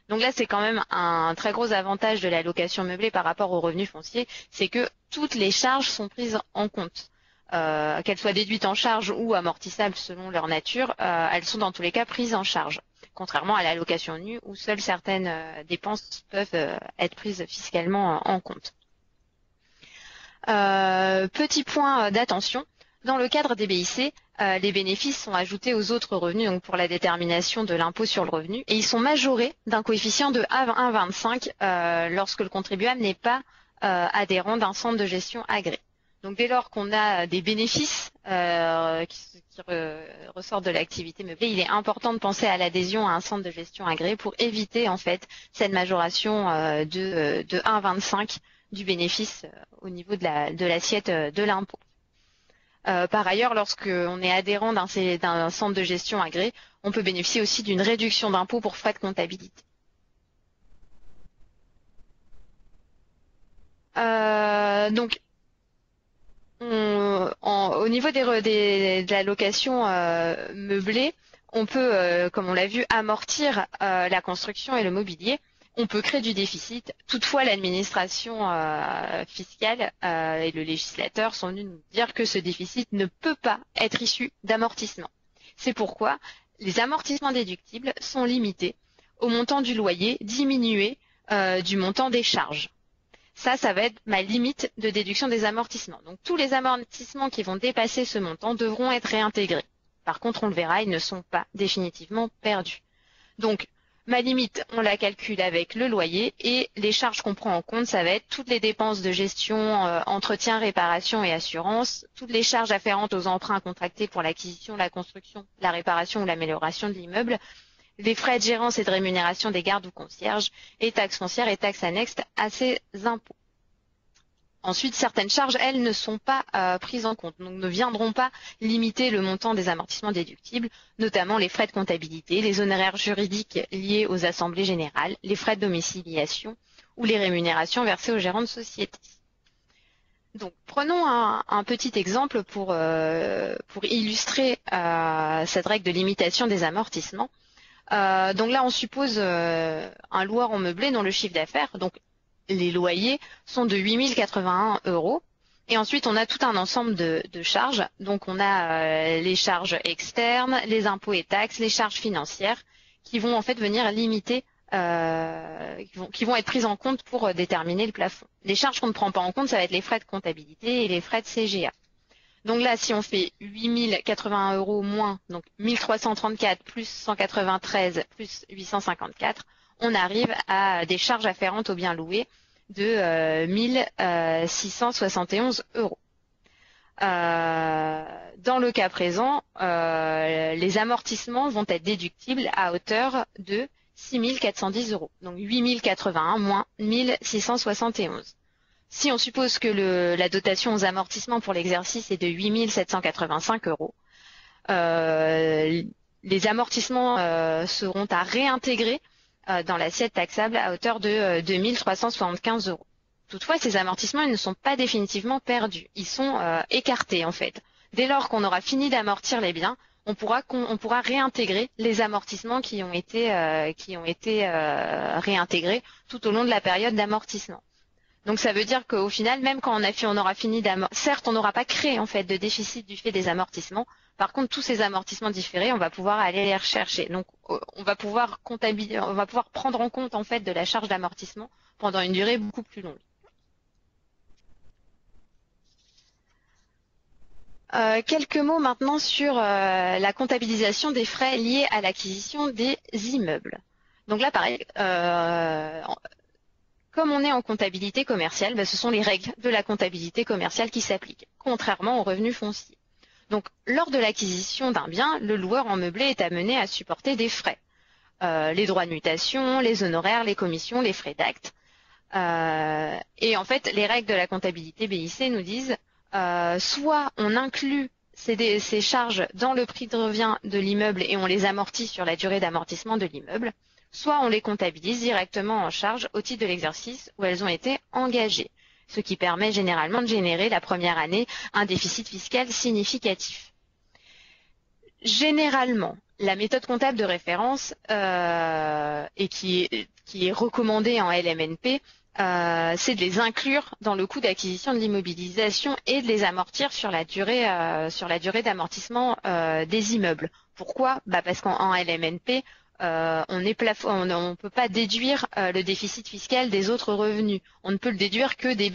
Donc là, c'est quand même un très gros avantage de la location meublée par rapport aux revenus fonciers, c'est que toutes les charges sont prises en compte. Qu'elles soient déduites en charge ou amortissables selon leur nature, elles sont dans tous les cas prises en charge, contrairement à la location nue où seules certaines dépenses peuvent être prises fiscalement en compte. Petit point d'attention, dans le cadre des BIC, les bénéfices sont ajoutés aux autres revenus donc pour la détermination de l'impôt sur le revenu et ils sont majorés d'un coefficient de 1,25 lorsque le contribuable n'est pas adhérent d'un centre de gestion agréé. Donc dès lors qu'on a des bénéfices qui ressortent de l'activité meublée, il est important de penser à l'adhésion à un centre de gestion agréé pour éviter en fait cette majoration de 1,25 du bénéfice au niveau de l'assiette de l'impôt. Par ailleurs, lorsqu'on est adhérent d'un centre de gestion agréé, on peut bénéficier aussi d'une réduction d'impôt pour frais de comptabilité. Donc, au niveau de la location meublée, on peut, comme on l'a vu, amortir la construction et le mobilier. On peut créer du déficit. Toutefois, l'administration fiscale et le législateur sont venus nous dire que ce déficit ne peut pas être issu d'amortissement. C'est pourquoi les amortissements déductibles sont limités au montant du loyer diminué du montant des charges. Ça va être ma limite de déduction des amortissements. Donc tous les amortissements qui vont dépasser ce montant devront être réintégrés. Par contre, on le verra, ils ne sont pas définitivement perdus. Donc ma limite, on la calcule avec le loyer et les charges qu'on prend en compte, ça va être toutes les dépenses de gestion, entretien, réparation et assurance, toutes les charges afférentes aux emprunts contractés pour l'acquisition, la construction, la réparation ou l'amélioration de l'immeuble, les frais de gérance et de rémunération des gardes ou concierges, et taxes foncières et taxes annexes à ces impôts. Ensuite, certaines charges, elles, ne sont pas prises en compte, donc ne viendront pas limiter le montant des amortissements déductibles, notamment les frais de comptabilité, les honoraires juridiques liés aux assemblées générales, les frais de domiciliation ou les rémunérations versées aux gérants de société. Donc, prenons un petit exemple pour illustrer cette règle de limitation des amortissements. Donc là, on suppose un loueur en meublé dont le chiffre d'affaires, donc les loyers, sont de 8 081 €. Et ensuite, on a tout un ensemble de charges. Donc, on a les charges externes, les impôts et taxes, les charges financières qui vont en fait venir limiter, qui vont être prises en compte pour déterminer le plafond. Les charges qu'on ne prend pas en compte, ça va être les frais de comptabilité et les frais de CGA. Donc là, si on fait 8 081 € moins, donc 1334 plus 193 plus 854, on arrive à des charges afférentes aux biens loués de 1671 €. Dans le cas présent, les amortissements vont être déductibles à hauteur de 6 410 €. Donc 8 081 moins 1671. Si on suppose que la dotation aux amortissements pour l'exercice est de 8 785 €, les amortissements seront à réintégrer dans l'assiette taxable à hauteur de 2 375 €. Toutefois, ces amortissements ils ne sont pas définitivement perdus. Ils sont écartés en fait. Dès lors qu'on aura fini d'amortir les biens, on pourra réintégrer les amortissements qui ont été réintégrés tout au long de la période d'amortissement. Donc ça veut dire qu'au final, même quand on aura fini certes, on n'aura pas créé en fait de déficit du fait des amortissements. Par contre, tous ces amortissements différés, on va pouvoir aller les rechercher. Donc on va pouvoir prendre en compte en fait de la charge d'amortissement pendant une durée beaucoup plus longue. Quelques mots maintenant sur la comptabilisation des frais liés à l'acquisition des immeubles. Donc là, pareil, comme on est en comptabilité commerciale, ce sont les règles de la comptabilité commerciale qui s'appliquent, contrairement aux revenus fonciers. Donc, lors de l'acquisition d'un bien, le loueur en meublé est amené à supporter des frais. Les droits de mutation, les honoraires, les commissions, les frais d'acte. Et en fait, les règles de la comptabilité BIC nous disent soit on inclut ces charges dans le prix de revient de l'immeuble et on les amortit sur la durée d'amortissement de l'immeuble, soit on les comptabilise directement en charge au titre de l'exercice où elles ont été engagées, ce qui permet généralement de générer la première année un déficit fiscal significatif. Généralement, la méthode comptable de référence et qui est recommandée en LMNP, c'est de les inclure dans le coût d'acquisition de l'immobilisation et de les amortir sur la durée d'amortissement des immeubles. Pourquoi ? Parce qu'en LMNP, on ne peut pas déduire le déficit fiscal des autres revenus. On ne peut le déduire que des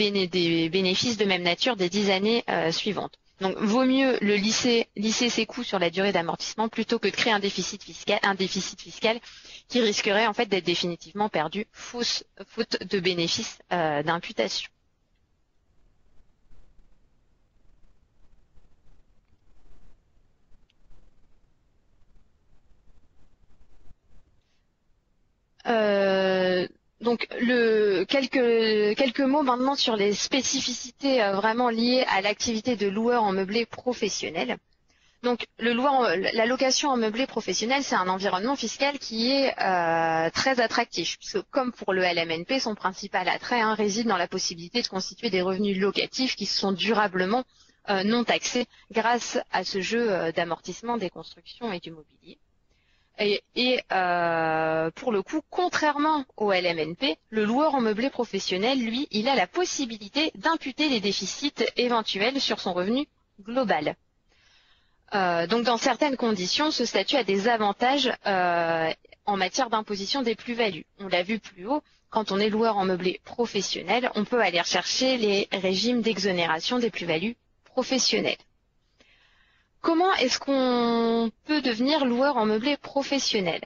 bénéfices de même nature des 10 années suivantes. Donc, vaut mieux le lisser ses coûts sur la durée d'amortissement plutôt que de créer un déficit fiscal qui risquerait en fait d'être définitivement perdu faute de bénéfices d'imputation. Donc quelques mots maintenant sur les spécificités vraiment liées à l'activité de loueur en meublé professionnel. Donc la location en meublé professionnel, c'est un environnement fiscal qui est très attractif, puisque comme pour le LMNP, son principal attrait réside dans la possibilité de constituer des revenus locatifs qui sont durablement non taxés grâce à ce jeu d'amortissement des constructions et du mobilier. Pour le coup, contrairement au LMNP, le loueur en meublé professionnel, lui, il a la possibilité d'imputer les déficits éventuels sur son revenu global. Donc dans certaines conditions, ce statut a des avantages en matière d'imposition des plus-values. On l'a vu plus haut, quand on est loueur en meublé professionnel, on peut aller rechercher les régimes d'exonération des plus-values professionnelles. Comment est-ce qu'on peut devenir loueur en meublé professionnel?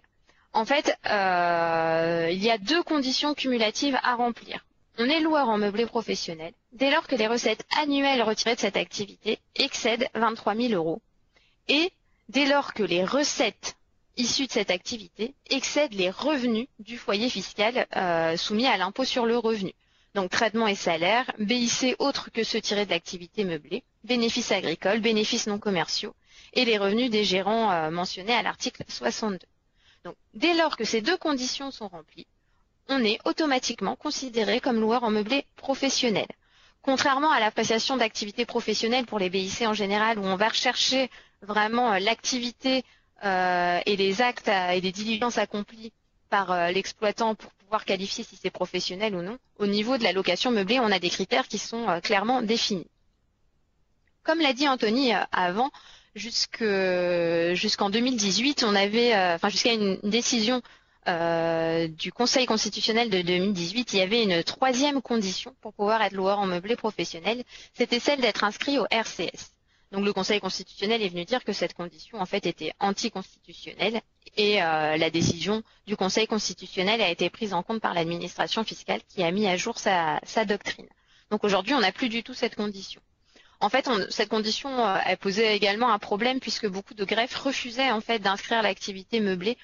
En fait, il y a deux conditions cumulatives à remplir. On est loueur en meublé professionnel dès lors que les recettes annuelles retirées de cette activité excèdent 23 000 euros. Et dès lors que les recettes issues de cette activité excèdent les revenus du foyer fiscal soumis à l'impôt sur le revenu. Donc traitement et salaire, BIC autres que ceux tirés de l'activité meublée, bénéfices agricoles, bénéfices non commerciaux et les revenus des gérants mentionnés à l'article 62. Donc dès lors que ces deux conditions sont remplies, on est automatiquement considéré comme loueur en meublé professionnel. Contrairement à l'appréciation d'activité professionnelle pour les BIC en général, où on va rechercher vraiment l'activité et les actes et les diligences accomplies par l'exploitant pour pouvoir qualifier si c'est professionnel ou non, au niveau de la location meublée, on a des critères qui sont clairement définis. Comme l'a dit Anthony avant, jusqu'en 2018, on avait, jusqu'à une décision du Conseil constitutionnel de 2018, il y avait une troisième condition pour pouvoir être loueur en meublé professionnel, c'était celle d'être inscrit au RCS. Donc le Conseil constitutionnel est venu dire que cette condition en fait était anticonstitutionnelle et la décision du Conseil constitutionnel a été prise en compte par l'administration fiscale qui a mis à jour sa doctrine. Donc aujourd'hui, on n'a plus du tout cette condition. En fait, cette condition elle posait également un problème puisque beaucoup de greffes refusaient en fait d'inscrire l'activité meublée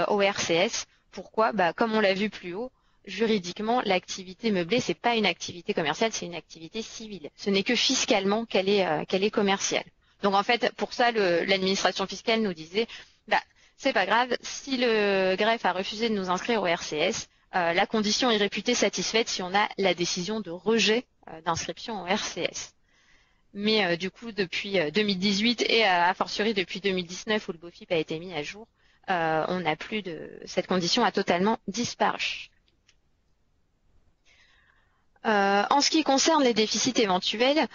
au RCS. Pourquoi? Comme on l'a vu plus haut, juridiquement, l'activité meublée, c'est pas une activité commerciale, c'est une activité civile. Ce n'est que fiscalement qu'elle est commerciale. Donc en fait, pour ça, l'administration fiscale nous disait, c'est pas grave, si le greffe a refusé de nous inscrire au RCS, la condition est réputée satisfaite si on a la décision de rejet d'inscription au RCS. Mais du coup, depuis 2018 et a fortiori depuis 2019 où le BOFIP a été mis à jour, on n'a plus cette condition a totalement disparu. En ce qui concerne les déficits éventuels,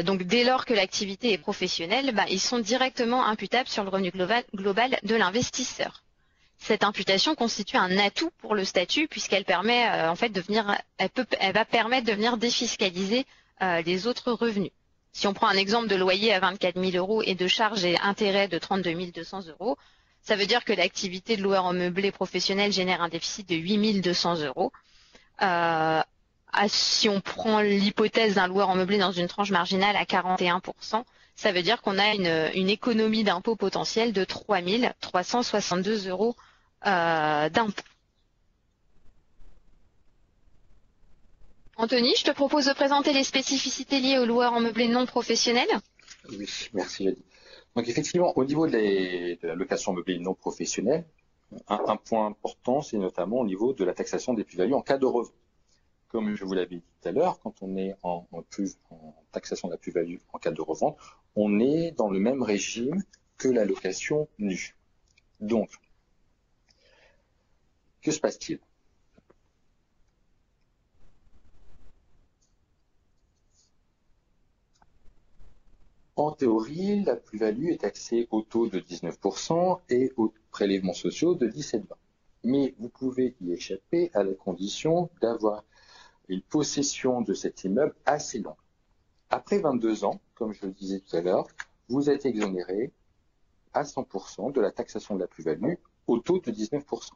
donc dès lors que l'activité est professionnelle, ils sont directement imputables sur le revenu global de l'investisseur. Cette imputation constitue un atout pour le statut puisqu'elle permet elle va permettre de venir défiscaliser les autres revenus. Si on prend un exemple de loyer à 24 000 euros et de charges et intérêts de 32 200 euros, ça veut dire que l'activité de loueur en meublé professionnel génère un déficit de 8 200 euros. Si on prend l'hypothèse d'un loueur en meublé dans une tranche marginale à 41%, ça veut dire qu'on a une économie d'impôt potentielle de 3 362 euros d'impôt. Anthony, je te propose de présenter les spécificités liées aux loueurs en meublé non professionnels. Oui, merci Jadis. Donc effectivement, au niveau de la location meublée non professionnelle, un point important, c'est notamment au niveau de la taxation des plus-values en cas de revente. Comme je vous l'avais dit tout à l'heure, quand on est en taxation de la plus-value en cas de revente, on est dans le même régime que la location nue. Donc, que se passe-t-il? En théorie, la plus-value est taxée au taux de 19% et aux prélèvements sociaux de 17,20. Mais vous pouvez y échapper à la condition d'avoir une possession de cet immeuble assez longue. Après 22 ans, comme je le disais tout à l'heure, vous êtes exonéré à 100% de la taxation de la plus-value au taux de 19%.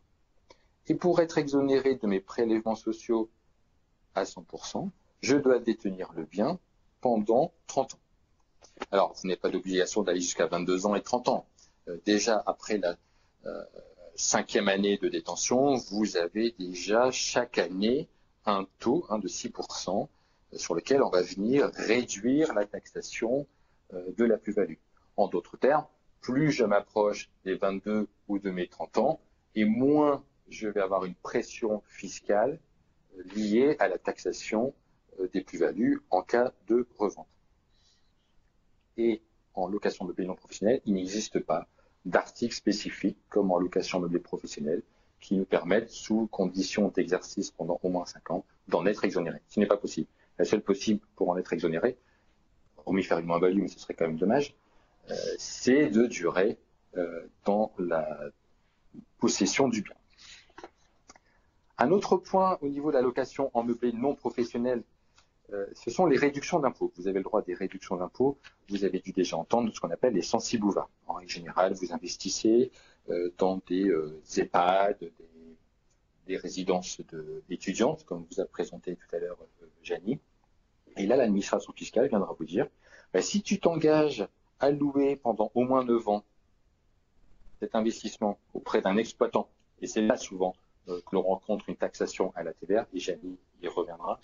Et pour être exonéré de mes prélèvements sociaux à 100%, je dois détenir le bien pendant 30 ans. Alors, vous n'avez pas d'obligation d'aller jusqu'à 22 ans et 30 ans. Déjà, après 5e année de détention, vous avez déjà chaque année un taux de 6% sur lequel on va venir réduire la taxation de la plus-value. En d'autres termes, plus je m'approche des 22 ou de mes 30 ans, et moins je vais avoir une pression fiscale liée à la taxation des plus-values en cas de revente. Et en location meublée non professionnelle, il n'existe pas d'articles spécifiques comme en location meublée professionnelle qui nous permettent, sous conditions d'exercice pendant au moins 5 ans, d'en être exonérés. Ce n'est pas possible. La seule possible pour en être exonéré, hormis faire une moins-value, mais ce serait quand même dommage, c'est de durer dans la possession du bien. Un autre point au niveau de la location en meublé non professionnel, ce sont les réductions d'impôts. Vous avez le droit à des réductions d'impôts. Vous avez dû déjà entendre ce qu'on appelle les sensi-bouvard. En règle générale, vous investissez dans des EHPAD, des résidences d'étudiantes, comme vous a présenté tout à l'heure Janie. Et là, l'administration fiscale viendra vous dire, si tu t'engages à louer pendant au moins 9 ans cet investissement auprès d'un exploitant, et c'est là souvent que l'on rencontre une taxation à la TVA, et Janie y reviendra,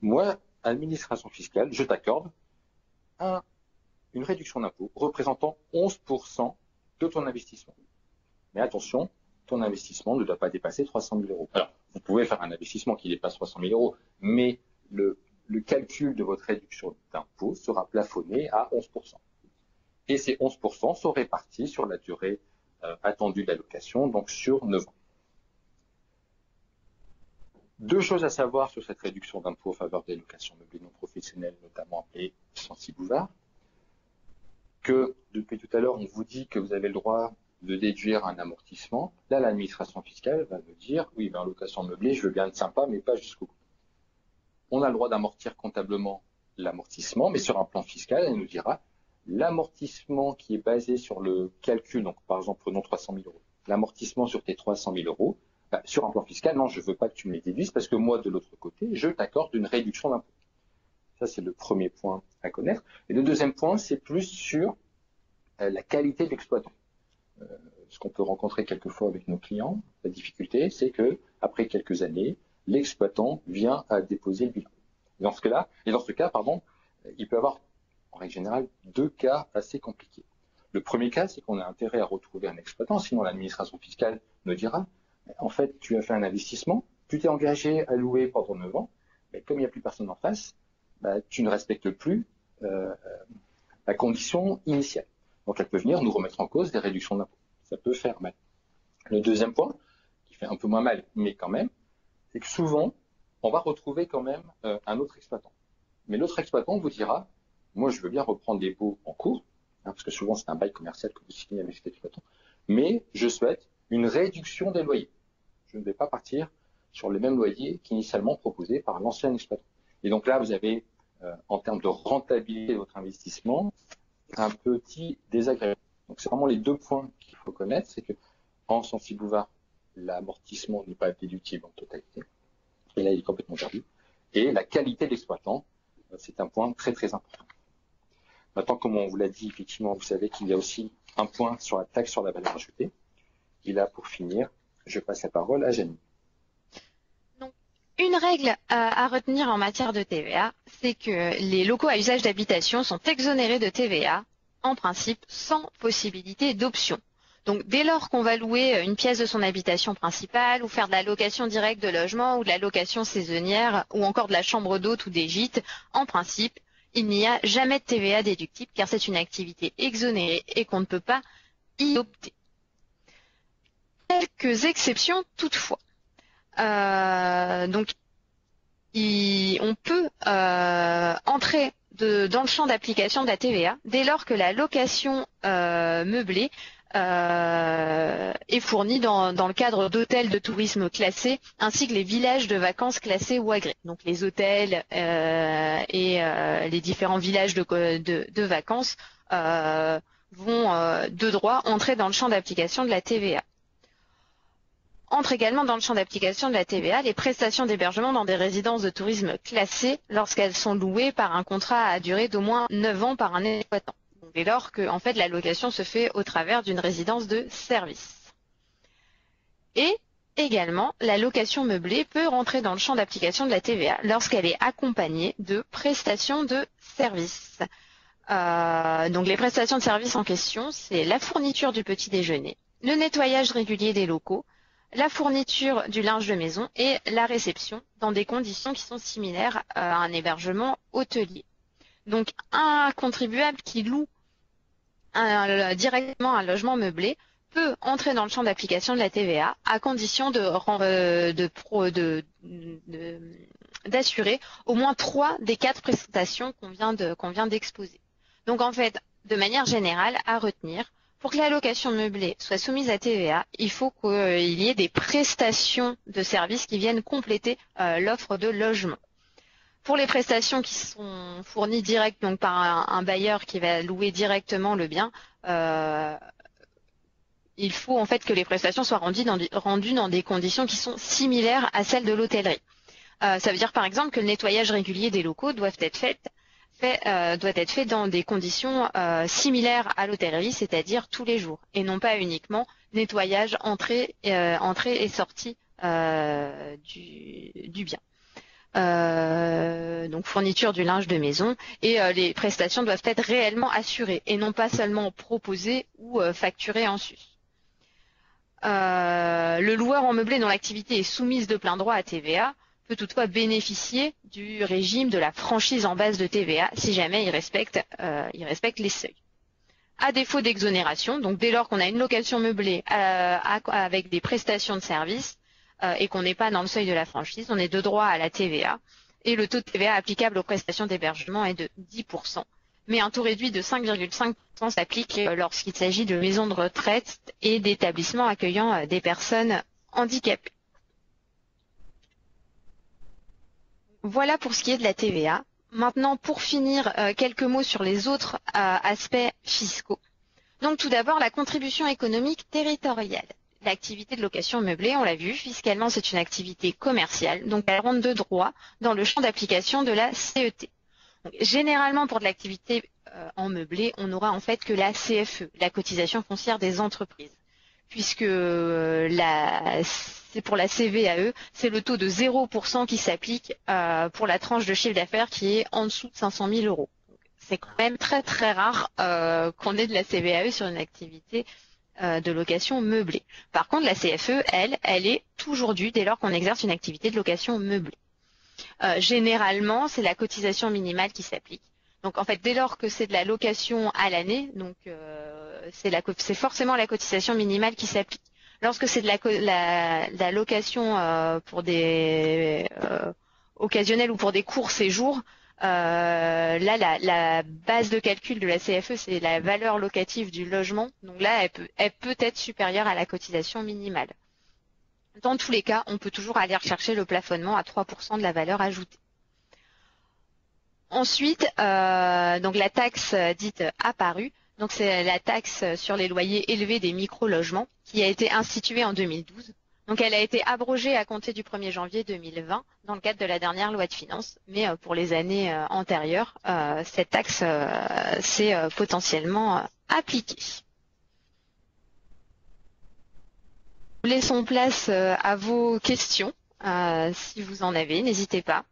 moi, administration fiscale, je t'accorde une réduction d'impôt représentant 11% de ton investissement. Mais attention, ton investissement ne doit pas dépasser 300 000 euros. Alors, vous pouvez faire un investissement qui dépasse 300 000 euros, mais le calcul de votre réduction d'impôt sera plafonné à 11%. Et ces 11% sont répartis sur la durée attendue de la location, donc sur 9 ans. Deux choses à savoir sur cette réduction d'impôt en faveur des locations meublées non professionnelles, notamment appelées sensi-bouvard, que depuis tout à l'heure, on vous dit que vous avez le droit de déduire un amortissement. Là, l'administration fiscale va me dire, oui, en location meublée, je veux bien être sympa, mais pas jusqu'au bout. On a le droit d'amortir comptablement l'amortissement, mais sur un plan fiscal, elle nous dira, l'amortissement qui est basé sur le calcul, donc par exemple, prenons 300 000 euros, l'amortissement sur tes 300 000 euros, sur un plan fiscal, non, je ne veux pas que tu me les déduises parce que moi, de l'autre côté, je t'accorde une réduction d'impôt. Ça, c'est le premier point à connaître. Et le deuxième point, c'est plus sur la qualité de l'exploitant. Ce qu'on peut rencontrer quelquefois avec nos clients, la difficulté, c'est que après quelques années, l'exploitant vient à déposer le bilan. Et dans ce cas, il peut y avoir, en règle générale, 2 cas assez compliqués. Le premier cas, c'est qu'on a intérêt à retrouver un exploitant, sinon l'administration fiscale nous dira, en fait, tu as fait un investissement, tu t'es engagé à louer pendant 9 ans, mais comme il n'y a plus personne en face, tu ne respectes plus la condition initiale. Donc elle peut venir nous remettre en cause des réductions d'impôts. Ça peut faire mal. Le deuxième point, qui fait un peu moins mal, mais quand même, c'est que souvent, on va retrouver quand même un autre exploitant. Mais l'autre exploitant vous dira, moi je veux bien reprendre des baux en cours, parce que souvent c'est un bail commercial que vous signez avec cet exploitant, mais je souhaite une réduction des loyers. Je ne vais pas partir sur les mêmes loyers qu'initialement proposés par l'ancien exploitant. Et donc là, vous avez, en termes de rentabilité de votre investissement, un petit désagrément. Donc c'est vraiment les 2 points qu'il faut connaître, c'est que en sensi-bouvard, l'amortissement n'est pas déductible en totalité. Et là, il est complètement perdu. Et la qualité de l'exploitant, c'est un point très très important. Maintenant, comme on vous l'a dit, effectivement, vous savez qu'il y a aussi un point sur la taxe sur la valeur ajoutée. Et là, pour finir, je passe la parole à Janie. Donc, une règle à retenir en matière de TVA, c'est que les locaux à usage d'habitation sont exonérés de TVA, en principe, sans possibilité d'option. Donc, dès lors qu'on va louer une pièce de son habitation principale ou faire de la location directe de logement ou de la location saisonnière ou encore de la chambre d'hôte ou des gîtes, en principe, il n'y a jamais de TVA déductible car c'est une activité exonérée et qu'on ne peut pas y opter. Quelques exceptions toutefois. Donc, on peut entrer dans le champ d'application de la TVA dès lors que la location meublée est fournie dans le cadre d'hôtels de tourisme classés ainsi que les villages de vacances classés ou agréés. Donc les hôtels et les différents villages de vacances vont de droit entrer dans le champ d'application de la TVA. Entre également dans le champ d'application de la TVA les prestations d'hébergement dans des résidences de tourisme classées lorsqu'elles sont louées par un contrat à durée d'au moins 9 ans par un exploitant. Dès lors que en fait, la location se fait au travers d'une résidence de service. Et également, la location meublée peut rentrer dans le champ d'application de la TVA lorsqu'elle est accompagnée de prestations de services. Donc les prestations de services en question, c'est la fourniture du petit déjeuner, le nettoyage régulier des locaux, la fourniture du linge de maison et la réception dans des conditions qui sont similaires à un hébergement hôtelier. Donc un contribuable qui loue directement un logement meublé peut entrer dans le champ d'application de la TVA à condition d'assurer au moins 3 des 4 prestations qu'on vient d'exposer. Donc en fait, de manière générale, à retenir, pour que la location meublée soit soumise à TVA, il faut qu'il y ait des prestations de services qui viennent compléter l'offre de logement. Pour les prestations qui sont fournies direct donc par un bailleur qui va louer directement le bien, il faut en fait que les prestations soient rendues dans des conditions qui sont similaires à celles de l'hôtellerie. Ça veut dire par exemple que le nettoyage régulier des locaux doit être fait dans des conditions similaires à l'hôtellerie, c'est-à-dire tous les jours, et non pas uniquement nettoyage entrée et sortie du bien. Donc fourniture du linge de maison, et les prestations doivent être réellement assurées et non pas seulement proposées ou facturées en sus. Le loueur en meublé dont l'activité est soumise de plein droit à TVA peut toutefois bénéficier du régime de la franchise en base de TVA si jamais il respecte les seuils. À défaut d'exonération, donc dès lors qu'on a une location meublée avec des prestations de services et qu'on n'est pas dans le seuil de la franchise, on est de droit à la TVA, et le taux de TVA applicable aux prestations d'hébergement est de 10%. Mais un taux réduit de 5,5% s'applique lorsqu'il s'agit de maisons de retraite et d'établissements accueillant des personnes handicapées. Voilà pour ce qui est de la TVA. Maintenant, pour finir, quelques mots sur les autres aspects fiscaux. Donc tout d'abord, la contribution économique territoriale. L'activité de location meublée, on l'a vu, fiscalement c'est une activité commerciale, donc elle rentre de droit dans le champ d'application de la CET. Donc, généralement pour de l'activité en meublé, on n'aura en fait que la CFE, la cotisation foncière des entreprises, puisque c'est pour la CVAE, c'est le taux de 0% qui s'applique pour la tranche de chiffre d'affaires qui est en dessous de 500 000 euros. C'est quand même très très rare qu'on ait de la CVAE sur une activité de location meublée. Par contre, la CFE, elle est toujours due dès lors qu'on exerce une activité de location meublée. Généralement, c'est la cotisation minimale qui s'applique. Donc en fait, dès lors que c'est de la location à l'année, donc c'est forcément la cotisation minimale qui s'applique. Lorsque c'est de la location pour des occasionnels ou pour des courts séjours, là la base de calcul de la CFE, c'est la valeur locative du logement. Donc là, elle peut être supérieure à la cotisation minimale. Dans tous les cas, on peut toujours aller rechercher le plafonnement à 3% de la valeur ajoutée. Ensuite, donc la taxe dite apparue, donc c'est la taxe sur les loyers élevés des micro-logements qui a été instituée en 2012. Donc elle a été abrogée à compter du 1er janvier 2020 dans le cadre de la dernière loi de finances, mais pour les années antérieures, cette taxe s'est potentiellement appliquée. Nous laissons place à vos questions, si vous en avez, n'hésitez pas.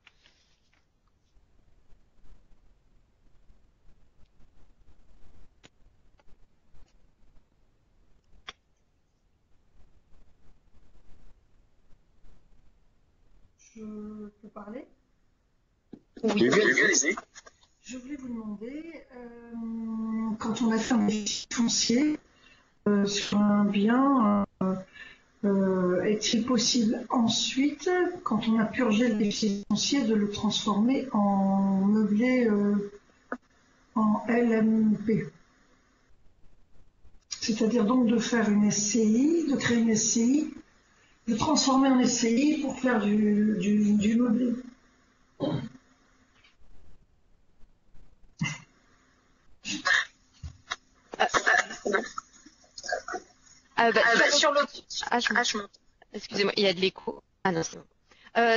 Je peux parler? Oui, allez-y. Je voulais vous demander, quand on a fait un déficit foncier sur un bien, est-il possible ensuite, quand on a purgé le déficit foncier, de le transformer en meublé en LMP? C'est-à-dire donc de faire une SCI, de créer une SCI, de transformer en SCI pour faire du meublé. Sur l'autre. Excusez-moi, il y a de l'écho. Ah non, c'est bon.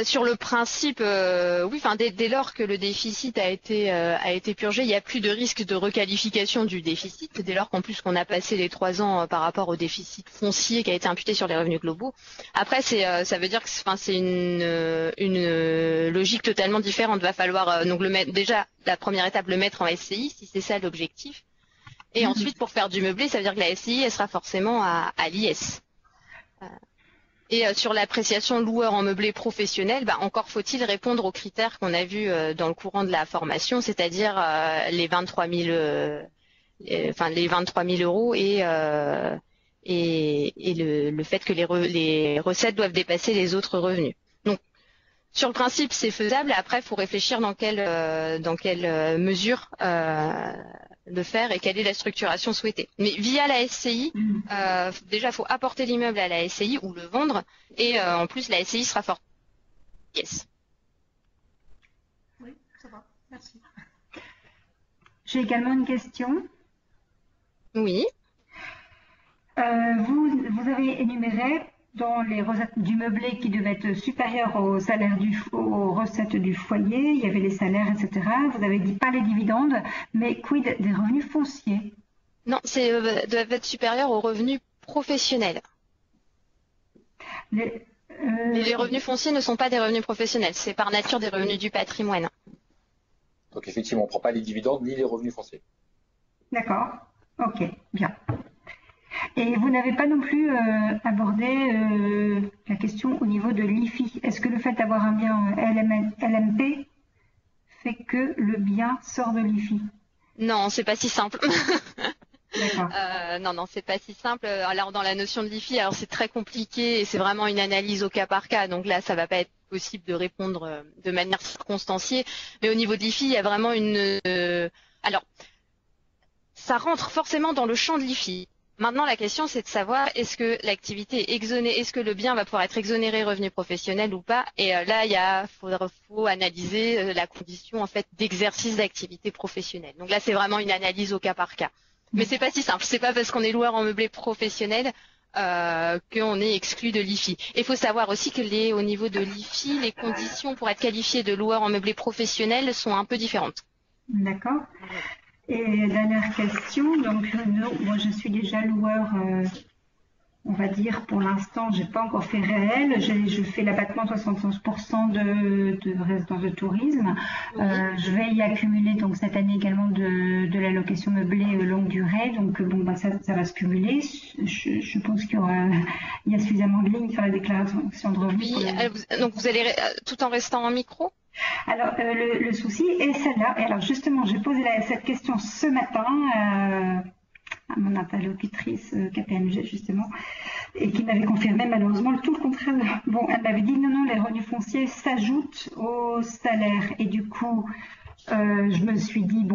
Sur le principe, oui, enfin dès lors que le déficit a été purgé, il n'y a plus de risque de requalification du déficit. Dès lors qu'en plus qu'on a passé les 3 ans par rapport au déficit foncier qui a été imputé sur les revenus globaux. Après, ça veut dire que c'est une logique totalement différente. Va falloir donc le mettre déjà la première étape, le mettre en SCI si c'est ça l'objectif. Et ensuite, pour faire du meublé, ça veut dire que la SCI elle sera forcément à l'IS. Et sur l'appréciation loueur en meublé professionnel, encore faut-il répondre aux critères qu'on a vus dans le courant de la formation, c'est-à-dire les 23 000, les 23 000 euros et le fait que les recettes doivent dépasser les autres revenus. Donc, sur le principe, c'est faisable. Après, il faut réfléchir dans quelle mesure le faire et quelle est la structuration souhaitée. Mais via la SCI, déjà, il faut apporter l'immeuble à la SCI ou le vendre. Et en plus, la SCI sera forte. Yes. Oui, ça va. Merci. J'ai également une question. Oui. Vous avez énuméré dans les recettes du meublé qui devaient être supérieures aux recettes du foyer, il y avait les salaires, etc. Vous avez dit pas les dividendes, mais quid des revenus fonciers? Non, doivent être supérieurs aux revenus professionnels. Les revenus fonciers ne sont pas des revenus professionnels, c'est par nature des revenus du patrimoine. Donc effectivement, on ne prend pas les dividendes ni les revenus fonciers. D'accord, ok, bien. Et vous n'avez pas non plus abordé la question au niveau de l'IFI. Est-ce que le fait d'avoir un bien LMP fait que le bien sort de l'IFI? Non, c'est pas si simple. D'accord. Non, c'est pas si simple. Alors dans la notion de l'IFI, alors c'est très compliqué et c'est vraiment une analyse au cas par cas. Donc là, ça va pas être possible de répondre de manière circonstanciée. Mais au niveau de l'IFI, il y a vraiment alors, ça rentre forcément dans le champ de l'IFI. Maintenant, la question, c'est de savoir est-ce que l'activité est exonérée, est-ce que le bien va pouvoir être exonéré revenu professionnel ou pas. Et là, faut analyser la condition en fait d'exercice d'activité professionnelle. Donc là, c'est vraiment une analyse au cas par cas. Mais c'est pas si simple. C'est pas parce qu'on est loueur en meublé professionnel qu'on est exclu de l'IFI. Et il faut savoir aussi que au niveau de l'IFI, les conditions pour être qualifié de loueur en meublé professionnel sont un peu différentes. D'accord. Et dernière question, donc moi je suis déjà loueur, on va dire pour l'instant, j'ai pas encore fait réel, je fais l'abattement 71% de résidence de tourisme. Oui. Je vais y accumuler donc cette année également de la location meublée longue durée, donc ça va se cumuler. Je pense qu'il y a suffisamment de lignes sur la déclaration de revenus. Oui, donc vous allez tout en restant en micro. Alors, le souci est celle-là. Et alors, justement, j'ai posé cette question ce matin à mon interlocutrice KPMG, justement, et qui m'avait confirmé malheureusement tout le contraire. Bon, elle m'avait dit non, les revenus fonciers s'ajoutent au salaire. Et du coup, je me suis dit,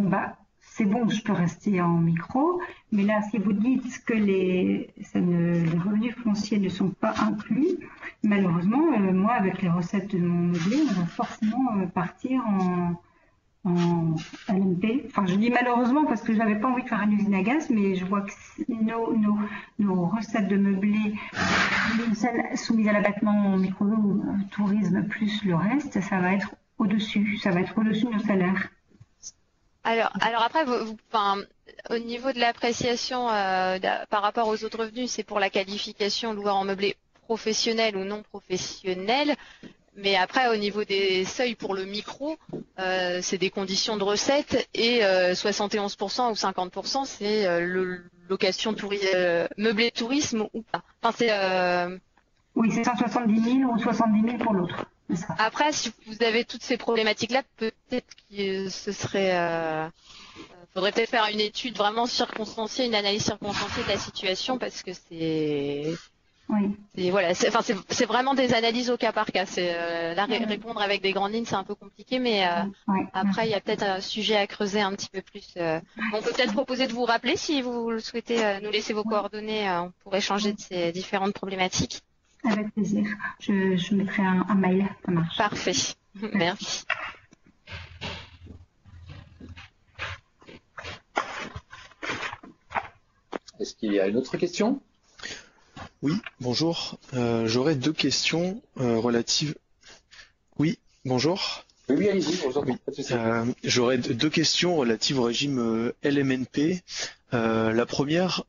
c'est bon, je peux rester en micro. Mais là, si vous dites que les revenus fonciers ne sont pas inclus, malheureusement, moi, avec les recettes de mon meublé, on va forcément partir en LMP. Enfin, je dis malheureusement parce que je n'avais pas envie de faire une usine à gaz, mais je vois que nos recettes de meublé, celles soumises à l'abattement en micro-tourisme plus le reste, ça va être au-dessus. Ça va être au-dessus de nos salaires. Alors après, au niveau de l'appréciation par rapport aux autres revenus, c'est pour la qualification loueur en meublé professionnel ou non professionnel. Mais après, au niveau des seuils pour le micro, c'est des conditions de recettes et 71% ou 50%, c'est location meublé tourisme ou pas. Enfin, oui, c'est 170 000 ou 70 000 pour l'autre. Après, si vous avez toutes ces problématiques-là, peut-être que faudrait peut-être faire une étude vraiment circonstanciée, une analyse circonstanciée de la situation, parce que c'est vraiment des analyses au cas par cas. Répondre avec des grandes lignes, c'est un peu compliqué, mais après, il y a peut-être un sujet à creuser un petit peu plus. On peut peut-être proposer de vous rappeler si vous le souhaitez, nous laisser vos coordonnées pour échanger de ces différentes problématiques. Avec plaisir. Je mettrai un mail, ça marche. Parfait. Merci. Est-ce qu'il y a une autre question? Oui, bonjour. J'aurais deux questions relatives Bonjour. Oui, allez-y, bonjour. Oui. Pas de souci. J'aurais deux questions relatives au régime LMNP. La première,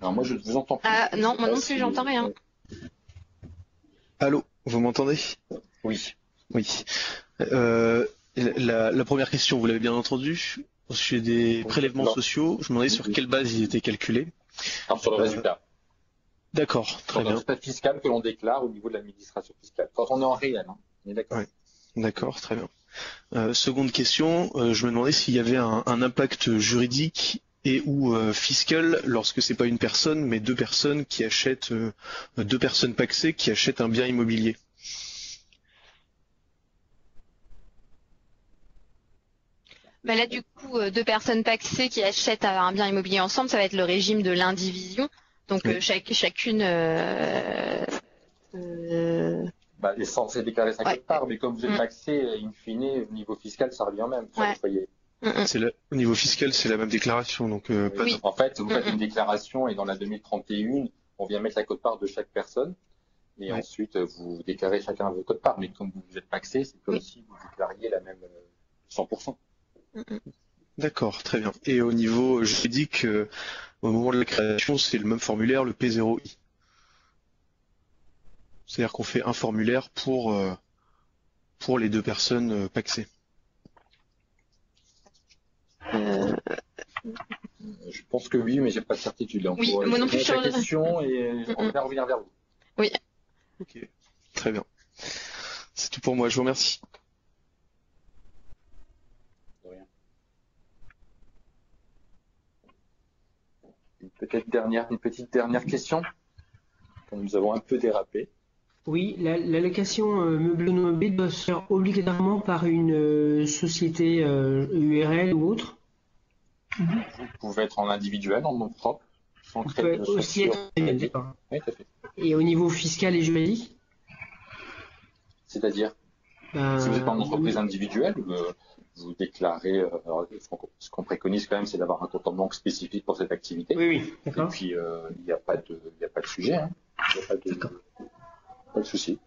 Alors moi, je ne vous entends plus. Ah Je non, sais moi pas non plus, si- j'entends rien. allô, vous m'entendez? Oui. Oui. La première question, vous l'avez bien entendu, au sujet des prélèvements Non. sociaux, je me demandais sur quelle base ils étaient calculés. Alors, sur le résultat. D'accord, très Sur le bien. résultat fiscal que l'on déclare au niveau de l'administration fiscale. Quand on est en réel, hein. On est d'accord. Ouais. D'accord, très bien. Seconde question, je me demandais s'il y avait un impact juridique et ou fiscal lorsque c'est pas une personne, mais deux personnes qui achètent, deux personnes pacsées qui achètent un bien immobilier. Bah là, du coup, deux personnes pacsées qui achètent un bien immobilier ensemble, ça va être le régime de l'indivision. Donc Oui. chacune Bah, elle est censée déclarer sa Ouais. quote-part, mais comme vous êtes Mm. taxé, in fine, au niveau fiscal, ça revient même. Enfin, Ouais. vous voyez. Au niveau fiscal, c'est la même déclaration, donc pas Oui. de- En fait, vous faites Mm. une déclaration et dans la 2031, on vient mettre la quote-part de chaque personne. Et Ouais. ensuite, vous déclarez chacun votre quote-part. Mais comme vous êtes taxé, c'est comme Oui. si vous déclariez la même 100%. D'accord, très bien. Et au niveau juridique, au moment de la création, c'est le même formulaire, le P0I. C'est-à-dire qu'on fait un formulaire pour les deux personnes pacsées. Je pense que oui, mais j'ai pas de certitude. Là. Oui, moi non plus, sur la sur- question et on va revenir vers vous. Oui. Ok, très bien. C'est tout pour moi, je vous remercie. De rien. Une petite dernière question. Comme nous avons un peu dérapé. Oui, l'allocation meublé non meublé doit se faire obligatoirement par une société URL ou autre. Vous pouvez être en individuel, en nom propre, sans On créer peut de aussi structure. être en d'accord. Oui, tout à fait. Et au niveau fiscal et juridique, C'est-à-dire, ben, si vous êtes en entreprise individuelle, vous déclarez. Alors, ce qu'on préconise quand même, c'est d'avoir un compte en banque spécifique pour cette activité. oui, Et d'accord. puis, il n'y a pas de sujet. Hein. Il n'y a pas de souci.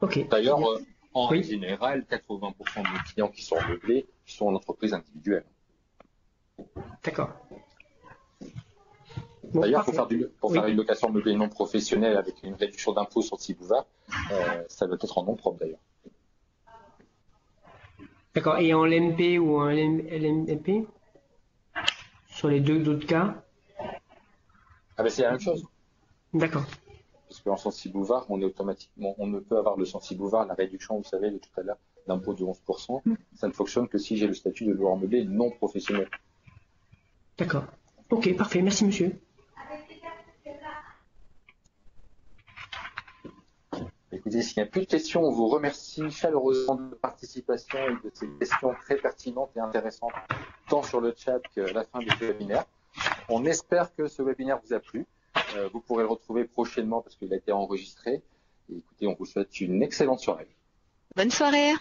Ok. D'ailleurs, en Oui. règle générale, 80% de nos clients qui sont meublés sont en entreprise individuelle. D'accord. Bon, D'ailleurs, pour parfait. faire une location meublée non professionnelle avec une réduction d'impôt sur le Cibouvard, ça doit être en nom propre d'ailleurs. D'accord. Et en LMP ou en LMP sur les deux autres cas, Ah ben c'est la même chose. d'accord. Parce qu'en Censi-Bouvard, on ne peut avoir le Censi-Bouvard, la réduction, vous savez, de tout à l'heure, d'impôt de 11%. Ça ne fonctionne que si j'ai le statut de loueur meublé non professionnel. D'accord. Ok, parfait. Merci, monsieur. Écoutez, s'il n'y a plus de questions, on vous remercie chaleureusement de votre participation et de ces questions très pertinentes et intéressantes, tant sur le chat qu'à la fin de ce webinaire. On espère que ce webinaire vous a plu. Vous pourrez le retrouver prochainement parce qu'il a été enregistré. Et écoutez, on vous souhaite une excellente soirée. Bonne soirée.